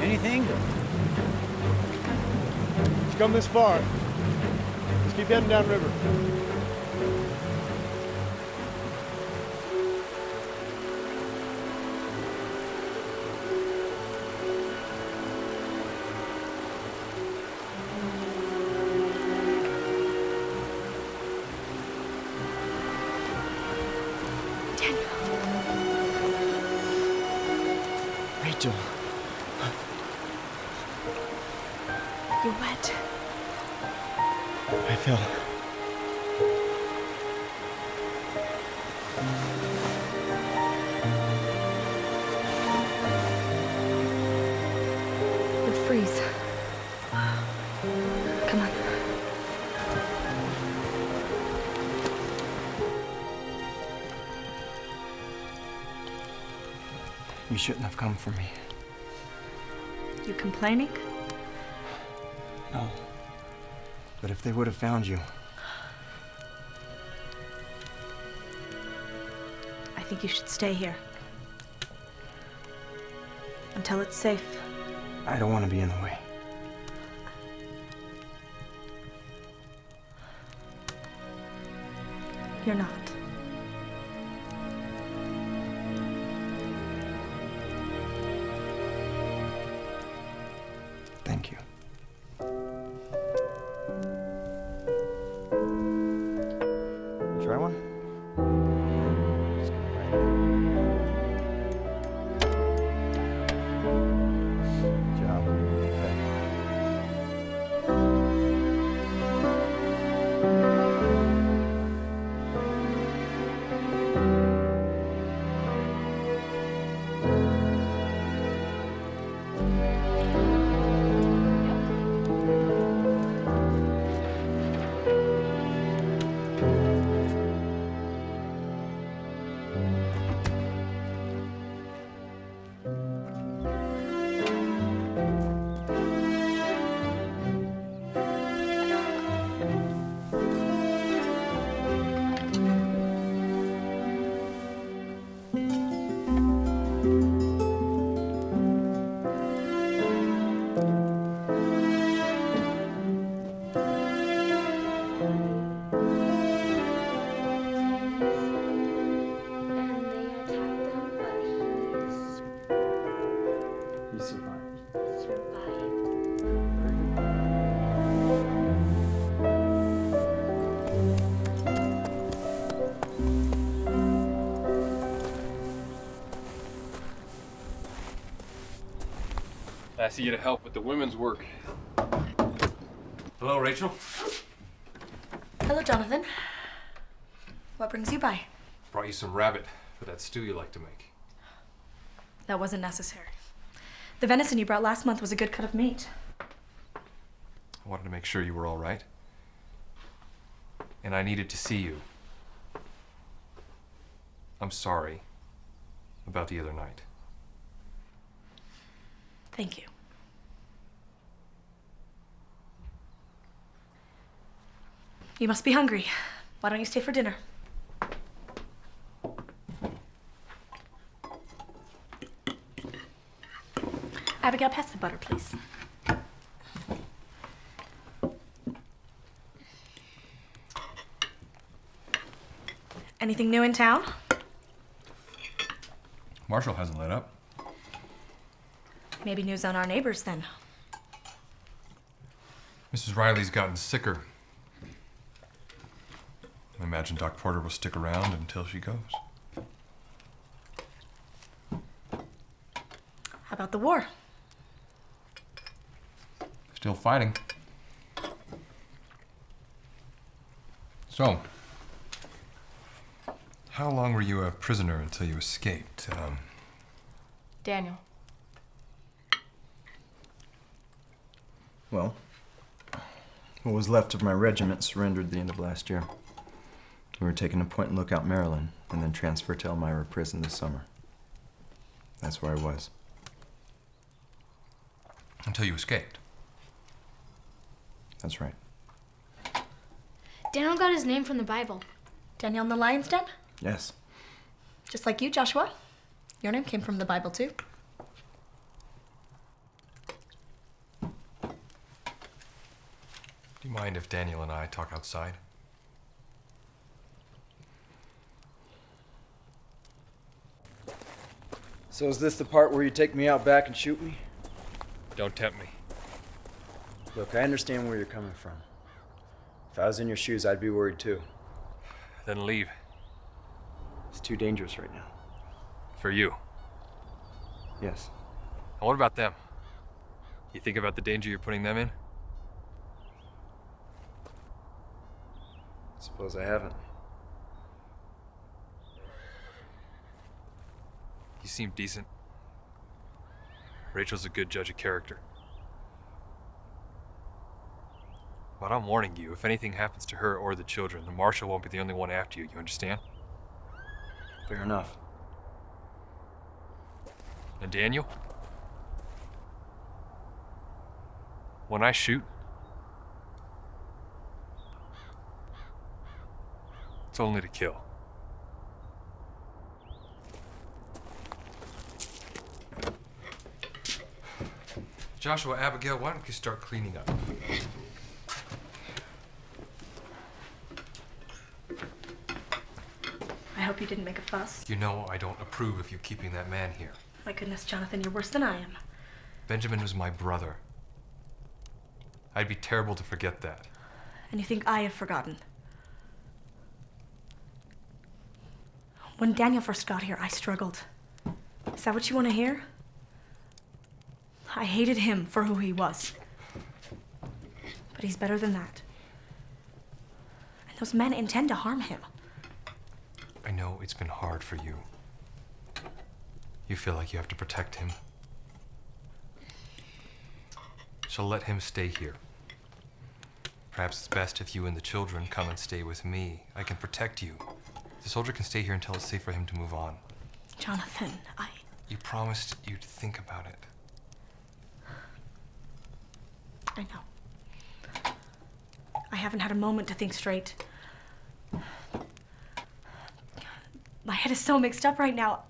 Anything? It's come this far. Let's keep heading downriver. Rachel. You're wet. I fell. You'll freeze. Come on. You shouldn't have come for me. You complaining? No. But if they would have found you... I think you should stay here. Until it's safe. I don't want to be in the way. You're not. Thank you. Try one? Just go right there. Good job. He survived. I asked you to help with the women's work. Hello, Rachel. Hello, Jonathan. What brings you by? Brought you some rabbit for that stew you like to make. That wasn't necessary. The venison you brought last month was a good cut of meat. I wanted to make sure you were all right. And I needed to see you. I'm sorry about the other night. Thank you. You must be hungry. Why don't you stay for dinner? Abigail, pass the butter, please. Anything new in town? Marshal hasn't let up. Maybe news on our neighbors, then. Mrs. Riley's gotten sicker. I imagine Doc Porter will stick around until she goes. How about the war? Still fighting. So, how long were you a prisoner until you escaped? Daniel. Well, what was left of my regiment surrendered at the end of last year. We were taken to Point Lookout, Maryland, and then transferred to Elmira Prison this summer. That's where I was. Until you escaped? That's right. Daniel got his name from the Bible. Daniel in the lion's den? Yes. Just like you, Joshua. Your name came from the Bible, too. Do you mind if Daniel and I talk outside? So is this the part where you take me out back and shoot me? Don't tempt me. Look, I understand where you're coming from. If I was in your shoes, I'd be worried too. Then leave. It's too dangerous right now. For you. Yes. And what about them? You think about the danger you're putting them in? Suppose I haven't. You seem decent. Rachel's a good judge of character. But I'm warning you, if anything happens to her or the children, the marshal won't be the only one after you, you understand? Fair enough. And Daniel? When I shoot, it's only to kill. Joshua, Abigail, why don't you start cleaning up? I hope you didn't make a fuss. You know I don't approve of you keeping that man here. My goodness, Jonathan, you're worse than I am. Benjamin was my brother. I'd be terrible to forget that. And you think I have forgotten? When Daniel first got here, I struggled. Is that what you want to hear? I hated him for who he was. But he's better than that. And those men intend to harm him. I know it's been hard for you. You feel like you have to protect him. So let him stay here. Perhaps it's best if you and the children come and stay with me. I can protect you. The soldier can stay here until it's safe for him to move on. Jonathan, You promised you'd think about it. I know. I haven't had a moment to think straight. My head is so mixed up right now.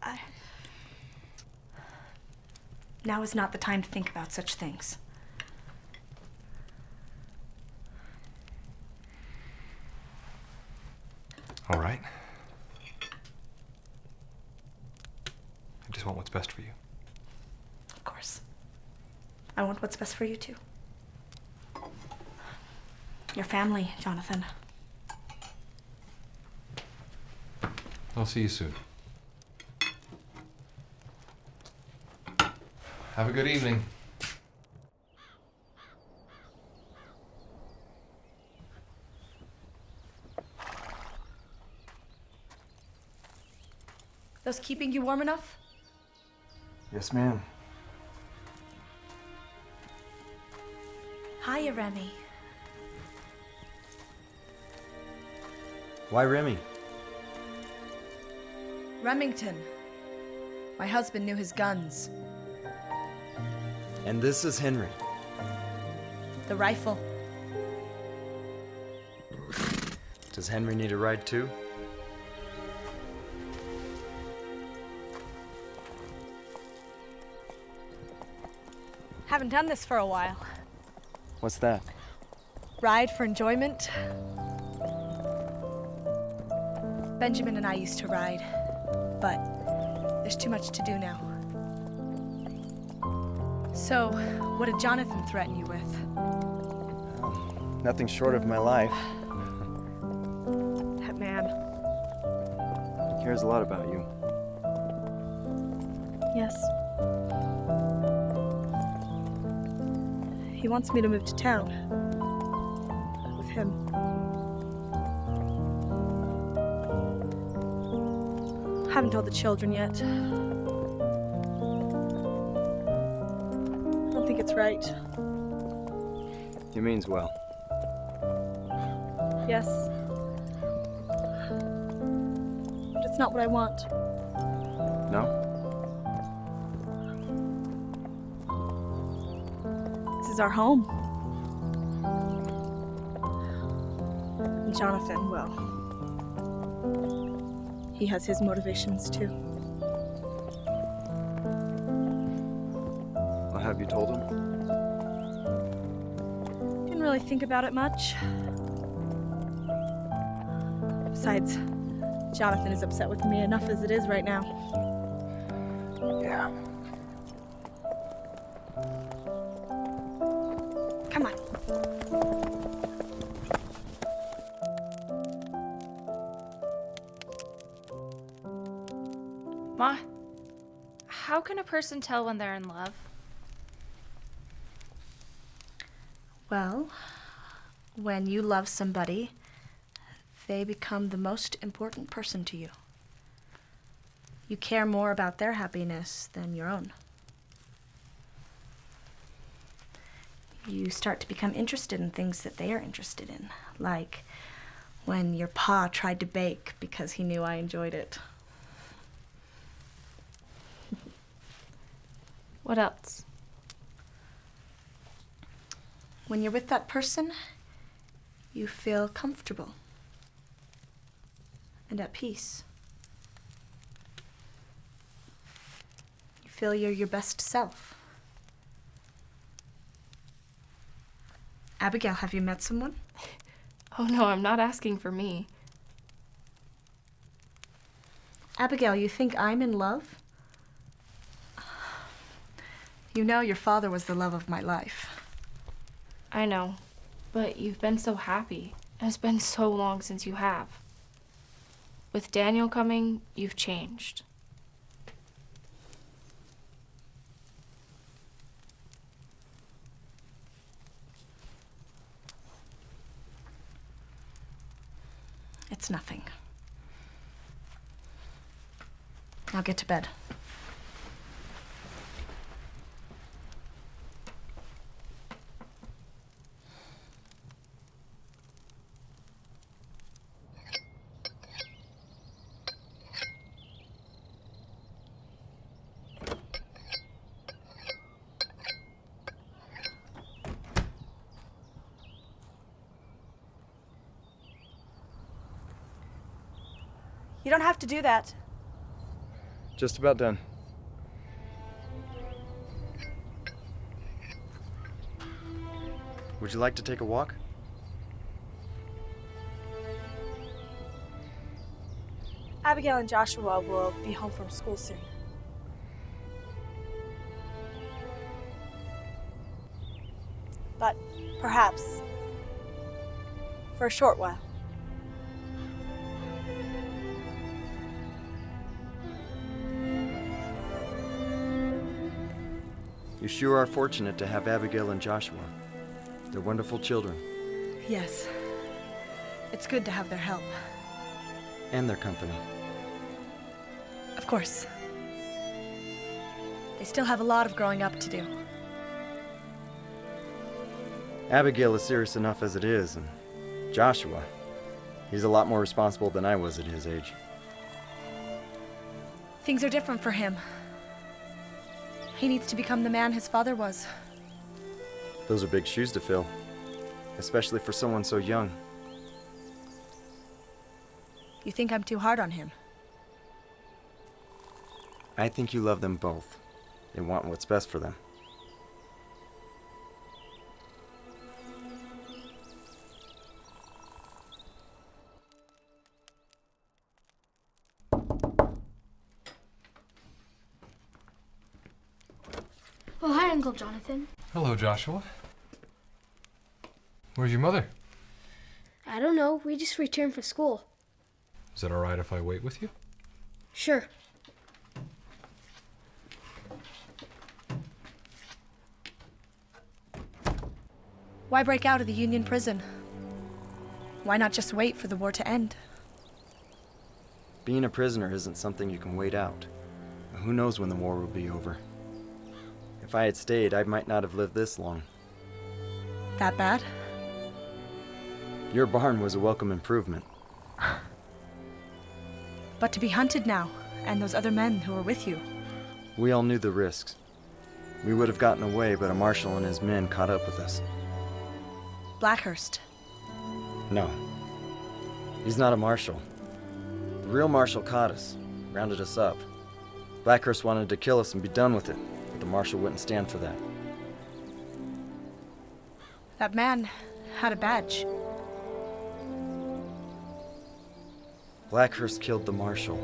Now is not the time to think about such things. All right. I just want what's best for you. Of course. I want what's best for you, too. Your family, Jonathan. I'll see you soon. Have a good evening. Those keeping you warm enough? Yes, ma'am. Hiya, Remy. Why Remy? Remington. My husband knew his guns. And this is Henry. The rifle. Does Henry need a ride too? Haven't done this for a while. What's that? Ride for enjoyment. Benjamin and I used to ride, but there's too much to do now. So, what did Jonathan threaten you with? Nothing short of my life. That man. He cares a lot about you. Yes. He wants me to move to town. With him. haven't told the children yet. I don't think it's right. He means well. Yes. But it's not what I want. No? This is our home. And Jonathan, well, he has his motivations too. Well, have you told him? Didn't really think about it much. Besides, Jonathan is upset with me enough as it is right now. Yeah. Come on. Ma, how can a person tell when they're in love? Well, when you love somebody, they become the most important person to you. You care more about their happiness than your own. You start to become interested in things that they are interested in, like when your pa tried to bake because he knew I enjoyed it. What else? When you're with that person, you feel comfortable and at peace. You feel you're your best self. Abigail, have you met someone? Oh no, I'm not asking for me. Abigail, you think I'm in love? You know your father was the love of my life. I know, but you've been so happy. And it's been so long since you have. With Daniel coming, you've changed. It's nothing. I'll get to bed. You don't have to do that. Just about done. Would you like to take a walk? Abigail and Joshua will be home from school soon. But perhaps for a short while. You sure are fortunate to have Abigail and Joshua. They're wonderful children. Yes. It's good to have their help. And their company. Of course. They still have a lot of growing up to do. Abigail is serious enough as it is, and Joshua, he's a lot more responsible than I was at his age. Things are different for him. He needs to become the man his father was. Those are big shoes to fill, especially for someone so young. You think I'm too hard on him? I think you love them both and want what's best for them. Oh, hi, Uncle Jonathan. Hello, Joshua. Where's your mother? I don't know. We just returned from school. Is it all right if I wait with you? Sure. Why break out of the Union prison? Why not just wait for the war to end? Being a prisoner isn't something you can wait out. Who knows when the war will be over? If I had stayed, I might not have lived this long. That bad? Your barn was a welcome improvement. But to be hunted now, and those other men who were with you. We all knew the risks. We would have gotten away, but a marshal and his men caught up with us. Blackhurst. No. He's not a marshal. The real marshal caught us, rounded us up. Blackhurst wanted to kill us and be done with it, but the marshal wouldn't stand for that. That man had a badge. Blackhurst killed the marshal.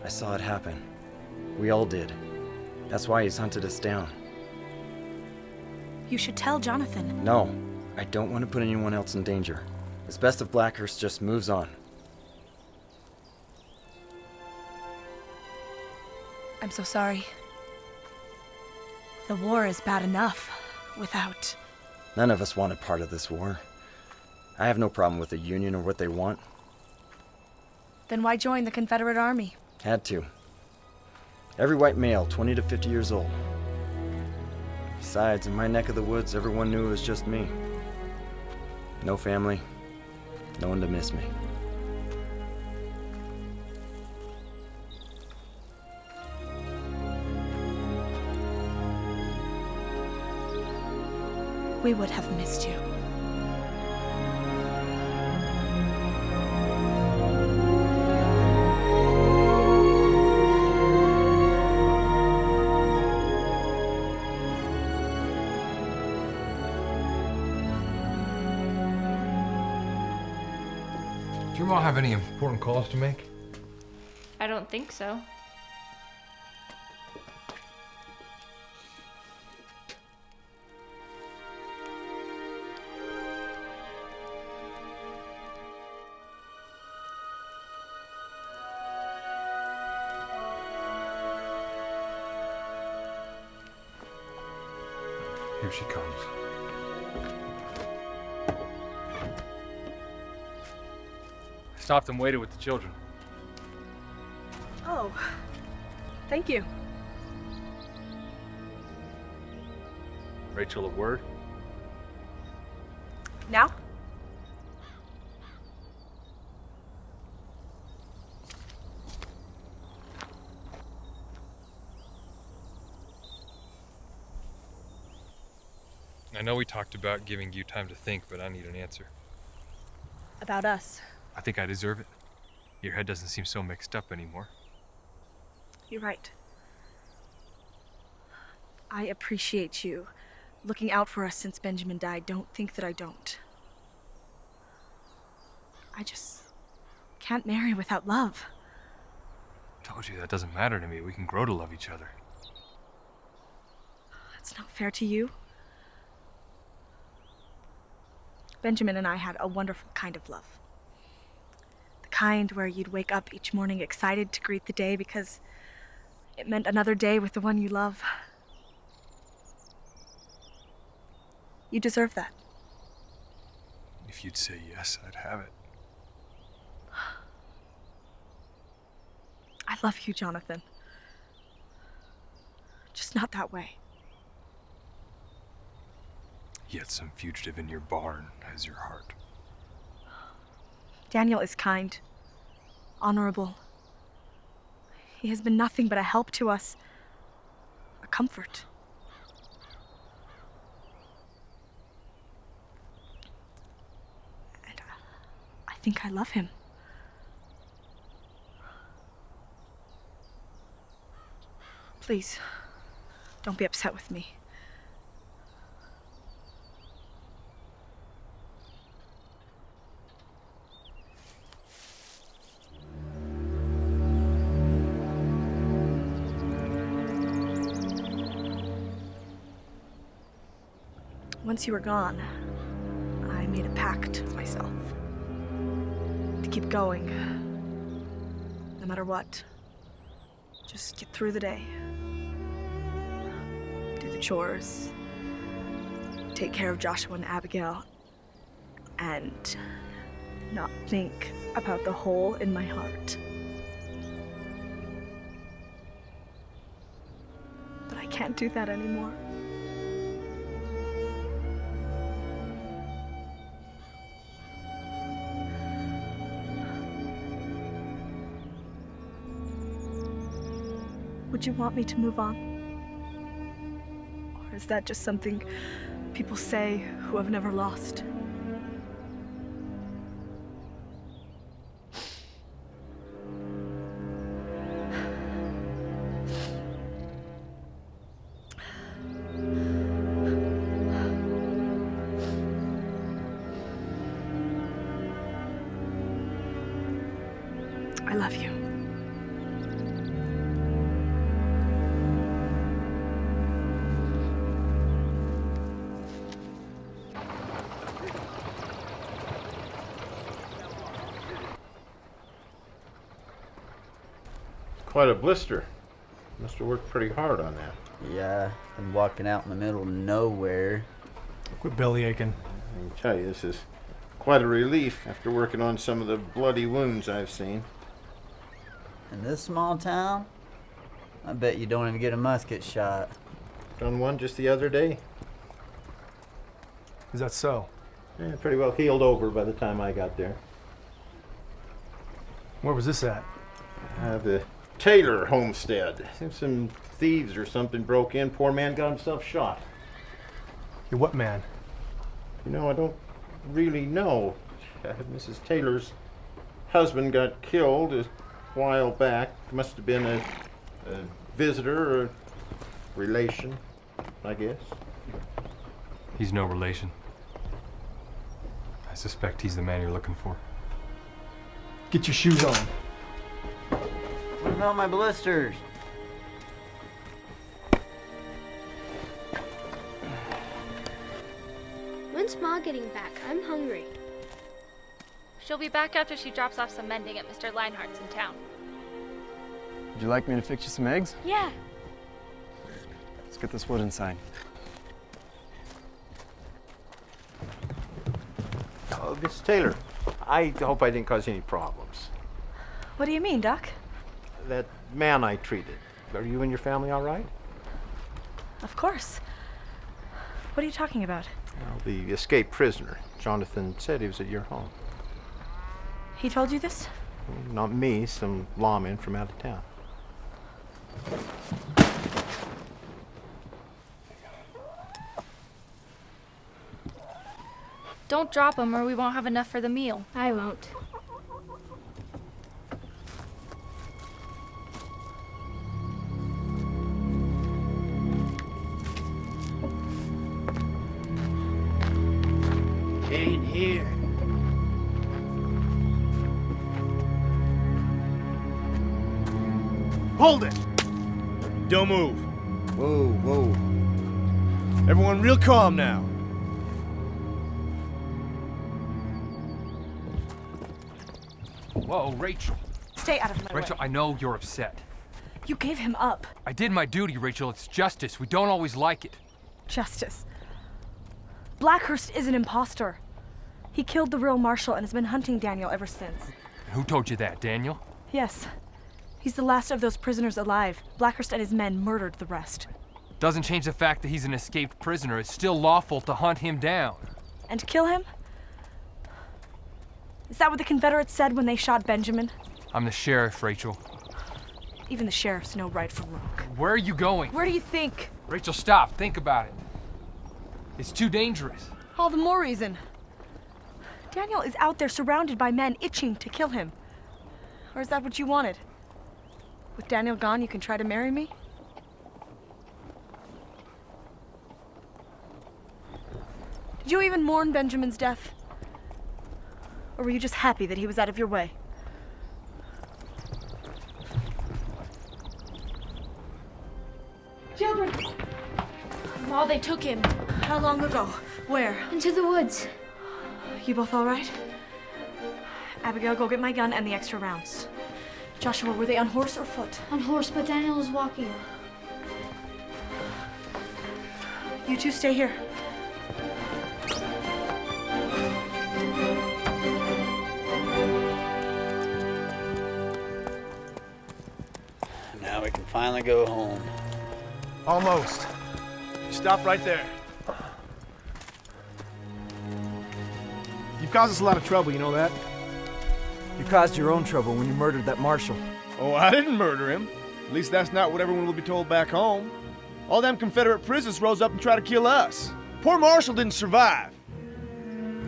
I saw it happen. We all did. That's why he's hunted us down. You should tell Jonathan. No, I don't want to put anyone else in danger. It's best if Blackhurst just moves on. I'm so sorry. The war is bad enough without... None of us wanted part of this war. I have no problem with the Union or what they want. Then why join the Confederate Army? Had to. Every white male, 20 to 50 years old. Besides, in my neck of the woods, everyone knew it was just me. No family, no one to miss me. We would have missed you. Do your mom have any important calls to make? I don't think so. Here she comes. Stopped and waited with the children. Oh, thank you. Rachel, a word? Now? I know we talked about giving you time to think, but I need an answer. About us. I think I deserve it. Your head doesn't seem so mixed up anymore. You're right. I appreciate you looking out for us since Benjamin died. Don't think that I don't. I just can't marry without love. I told you that doesn't matter to me. We can grow to love each other. That's not fair to you. Benjamin and I had a wonderful kind of love. The kind where you'd wake up each morning excited to greet the day because it meant another day with the one you love. You deserve that. If you'd say yes, I'd have it. I love you, Jonathan. Just not that way. Yet some fugitive in your barn has your heart. Daniel is kind, honorable. He has been nothing but a help to us, a comfort. And I think I love him. Please, don't be upset with me. Once you were gone, I made a pact with myself to keep going, no matter what. Just get through the day, do the chores, take care of Joshua and Abigail, and not think about the hole in my heart. But I can't do that anymore. Would you want me to move on? Or is that just something people say who have never lost? I love you. Quite a blister. Must have worked pretty hard on that. Yeah, been walking out in the middle of nowhere. Quit belly aching. I can tell you, this is quite a relief after working on some of the bloody wounds I've seen. In this small town, I bet you don't even get a musket shot. Done one just the other day. Is that so? Yeah, pretty well healed over by the time I got there. Where was this at? The Taylor homestead. Seems some thieves or something broke in. Poor man got himself shot. Hey, what man? You know, I don't really know. Mrs. Taylor's husband got killed a while back. Must have been a visitor or a relation, I guess. He's no relation. I suspect he's the man you're looking for. Get your shoes on. What about my blisters? When's Ma getting back? I'm hungry. She'll be back after she drops off some mending at Mr. Leinhardt's in town. Would you like me to fix you some eggs? Yeah. Let's get this wood inside. Oh, Miss Taylor, I hope I didn't cause any problems. What do you mean, Doc? That man I treated, are you and your family all right? Of course. What are you talking about? Well, the escaped prisoner. Jonathan said he was at your home. He told you this? Not me, some lawman from out of town. Don't drop them or we won't have enough for the meal. I won't. Ain't here. Hold it! Don't move. Whoa, whoa. Everyone real calm now. Whoa, Rachel. Stay out of my Rachel, way. I know you're upset. You gave him up. I did my duty, Rachel. It's justice. We don't always like it. Justice. Blackhurst is an imposter. He killed the real marshal and has been hunting Daniel ever since. Who told you that, Daniel? Yes. He's the last of those prisoners alive. Blackhurst and his men murdered the rest. Doesn't change the fact that he's an escaped prisoner. It's still lawful to hunt him down. And kill him? Is that what the Confederates said when they shot Benjamin? I'm the sheriff, Rachel. Even the sheriffs know right from wrong. Where are you going? Where do you think? Rachel, stop. Think about it. It's too dangerous. All the more reason. Daniel is out there surrounded by men itching to kill him. Or is that what you wanted? With Daniel gone, you can try to marry me? Did you even mourn Benjamin's death? Or were you just happy that he was out of your way? Children! Ma, they took him. How long ago? Where? Into the woods. You both all right? Abigail, go get my gun and the extra rounds. Joshua, were they on horse or foot? On horse, but Daniel is walking. You two stay here. finally go home. Almost. Stop right there. You've caused us a lot of trouble, you know that? You caused your own trouble when you murdered that marshal. Oh, I didn't murder him. At least that's not what everyone will be told back home. All them Confederate prisoners rose up and tried to kill us. Poor Marshal didn't survive.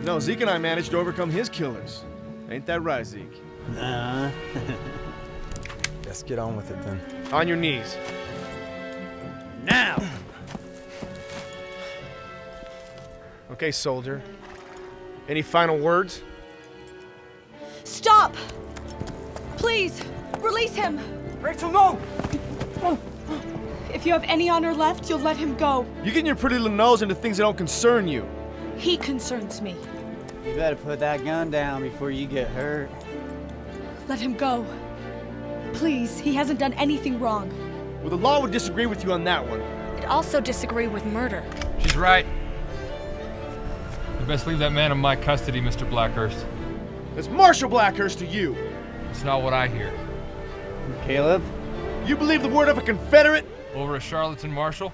No, Zeke and I managed to overcome his killers. Ain't that right, Zeke? Nah. Let's get on with it then. On your knees. Now! Okay, soldier. Any final words? Stop! Please, release him! Rachel, no! If you have any honor left, you'll let him go. You're getting your pretty little nose into things that don't concern you. He concerns me. You better put that gun down before you get hurt. Let him go. Please, he hasn't done anything wrong. Well, the law would disagree with you on that one. I'd also disagree with murder. She's right. You best leave that man in my custody, Mr. Blackhurst. It's Marshal Blackhurst to you. It's not what I hear. Caleb? You believe the word of a Confederate? Over a charlatan marshal?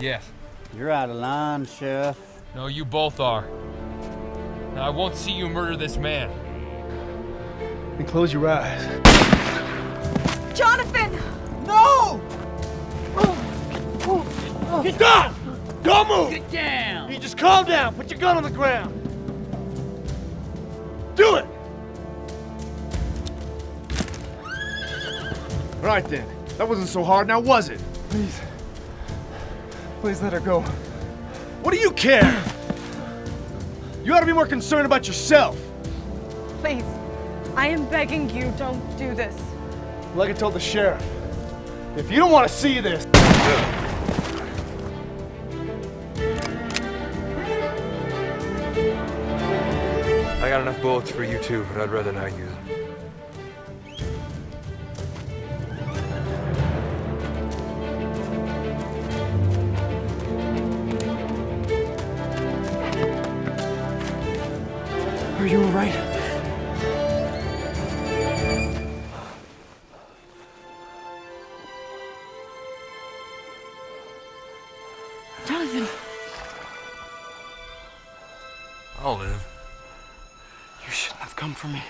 Yes. You're out of line, Sheriff. No, you both are. Now, I won't see you murder this man. Then close your eyes. Jonathan! No! Get down! Don't move! Get down! You just calm down. Put your gun on the ground. Do it! All right then. That wasn't so hard now, was it? Please. Please let her go. What do you care? You ought to be more concerned about yourself. Please, I am begging you, don't do this. Like I told the sheriff, if you don't want to see this... I got enough bullets for you too, but I'd rather not use them. Are you all right? Jonathan! I'll live. You shouldn't have come for me.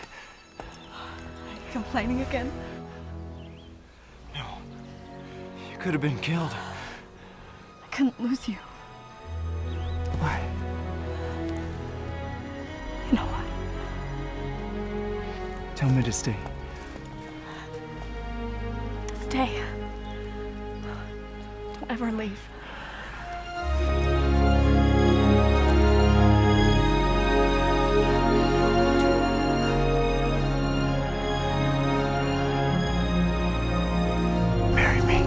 Are you complaining again? No. You could have been killed. I couldn't lose you. Why? You know what? Tell me to stay. Stay. Don't ever leave. Marry me.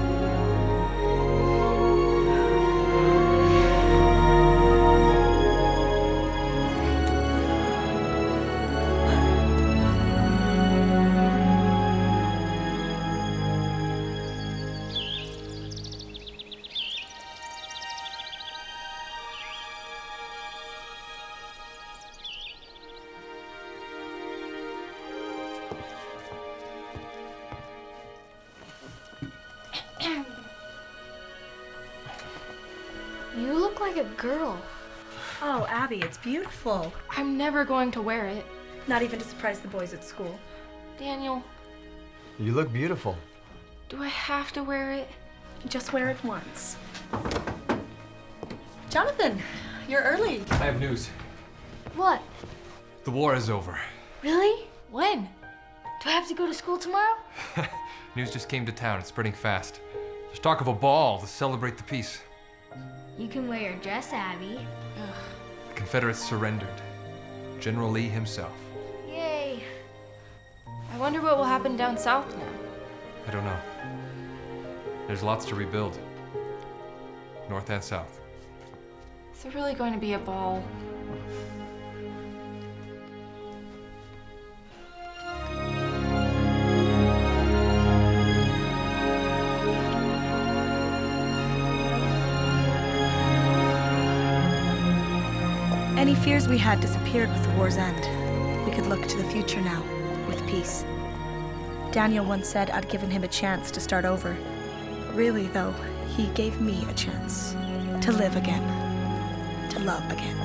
You look like a girl. Oh, Abby, it's beautiful. I'm never going to wear it. Not even to surprise the boys at school. Daniel, You look beautiful. do I have to wear it? Just wear it once. Jonathan, you're early. I have news. What? The war is over. Really? When? Do I have to go to school tomorrow? News just came to town. It's spreading fast. There's talk of a ball to celebrate the peace. You can wear your dress, Abby. The Confederates surrendered. General Lee himself. Yay. I wonder what will happen down south now. I don't know. There's lots to rebuild. North and south. Is there really going to be a ball? Any fears we had disappeared with the war's end. We could look to the future now, with peace. Daniel once said I'd given him a chance to start over. Really, though, he gave me a chance to live again, to love again.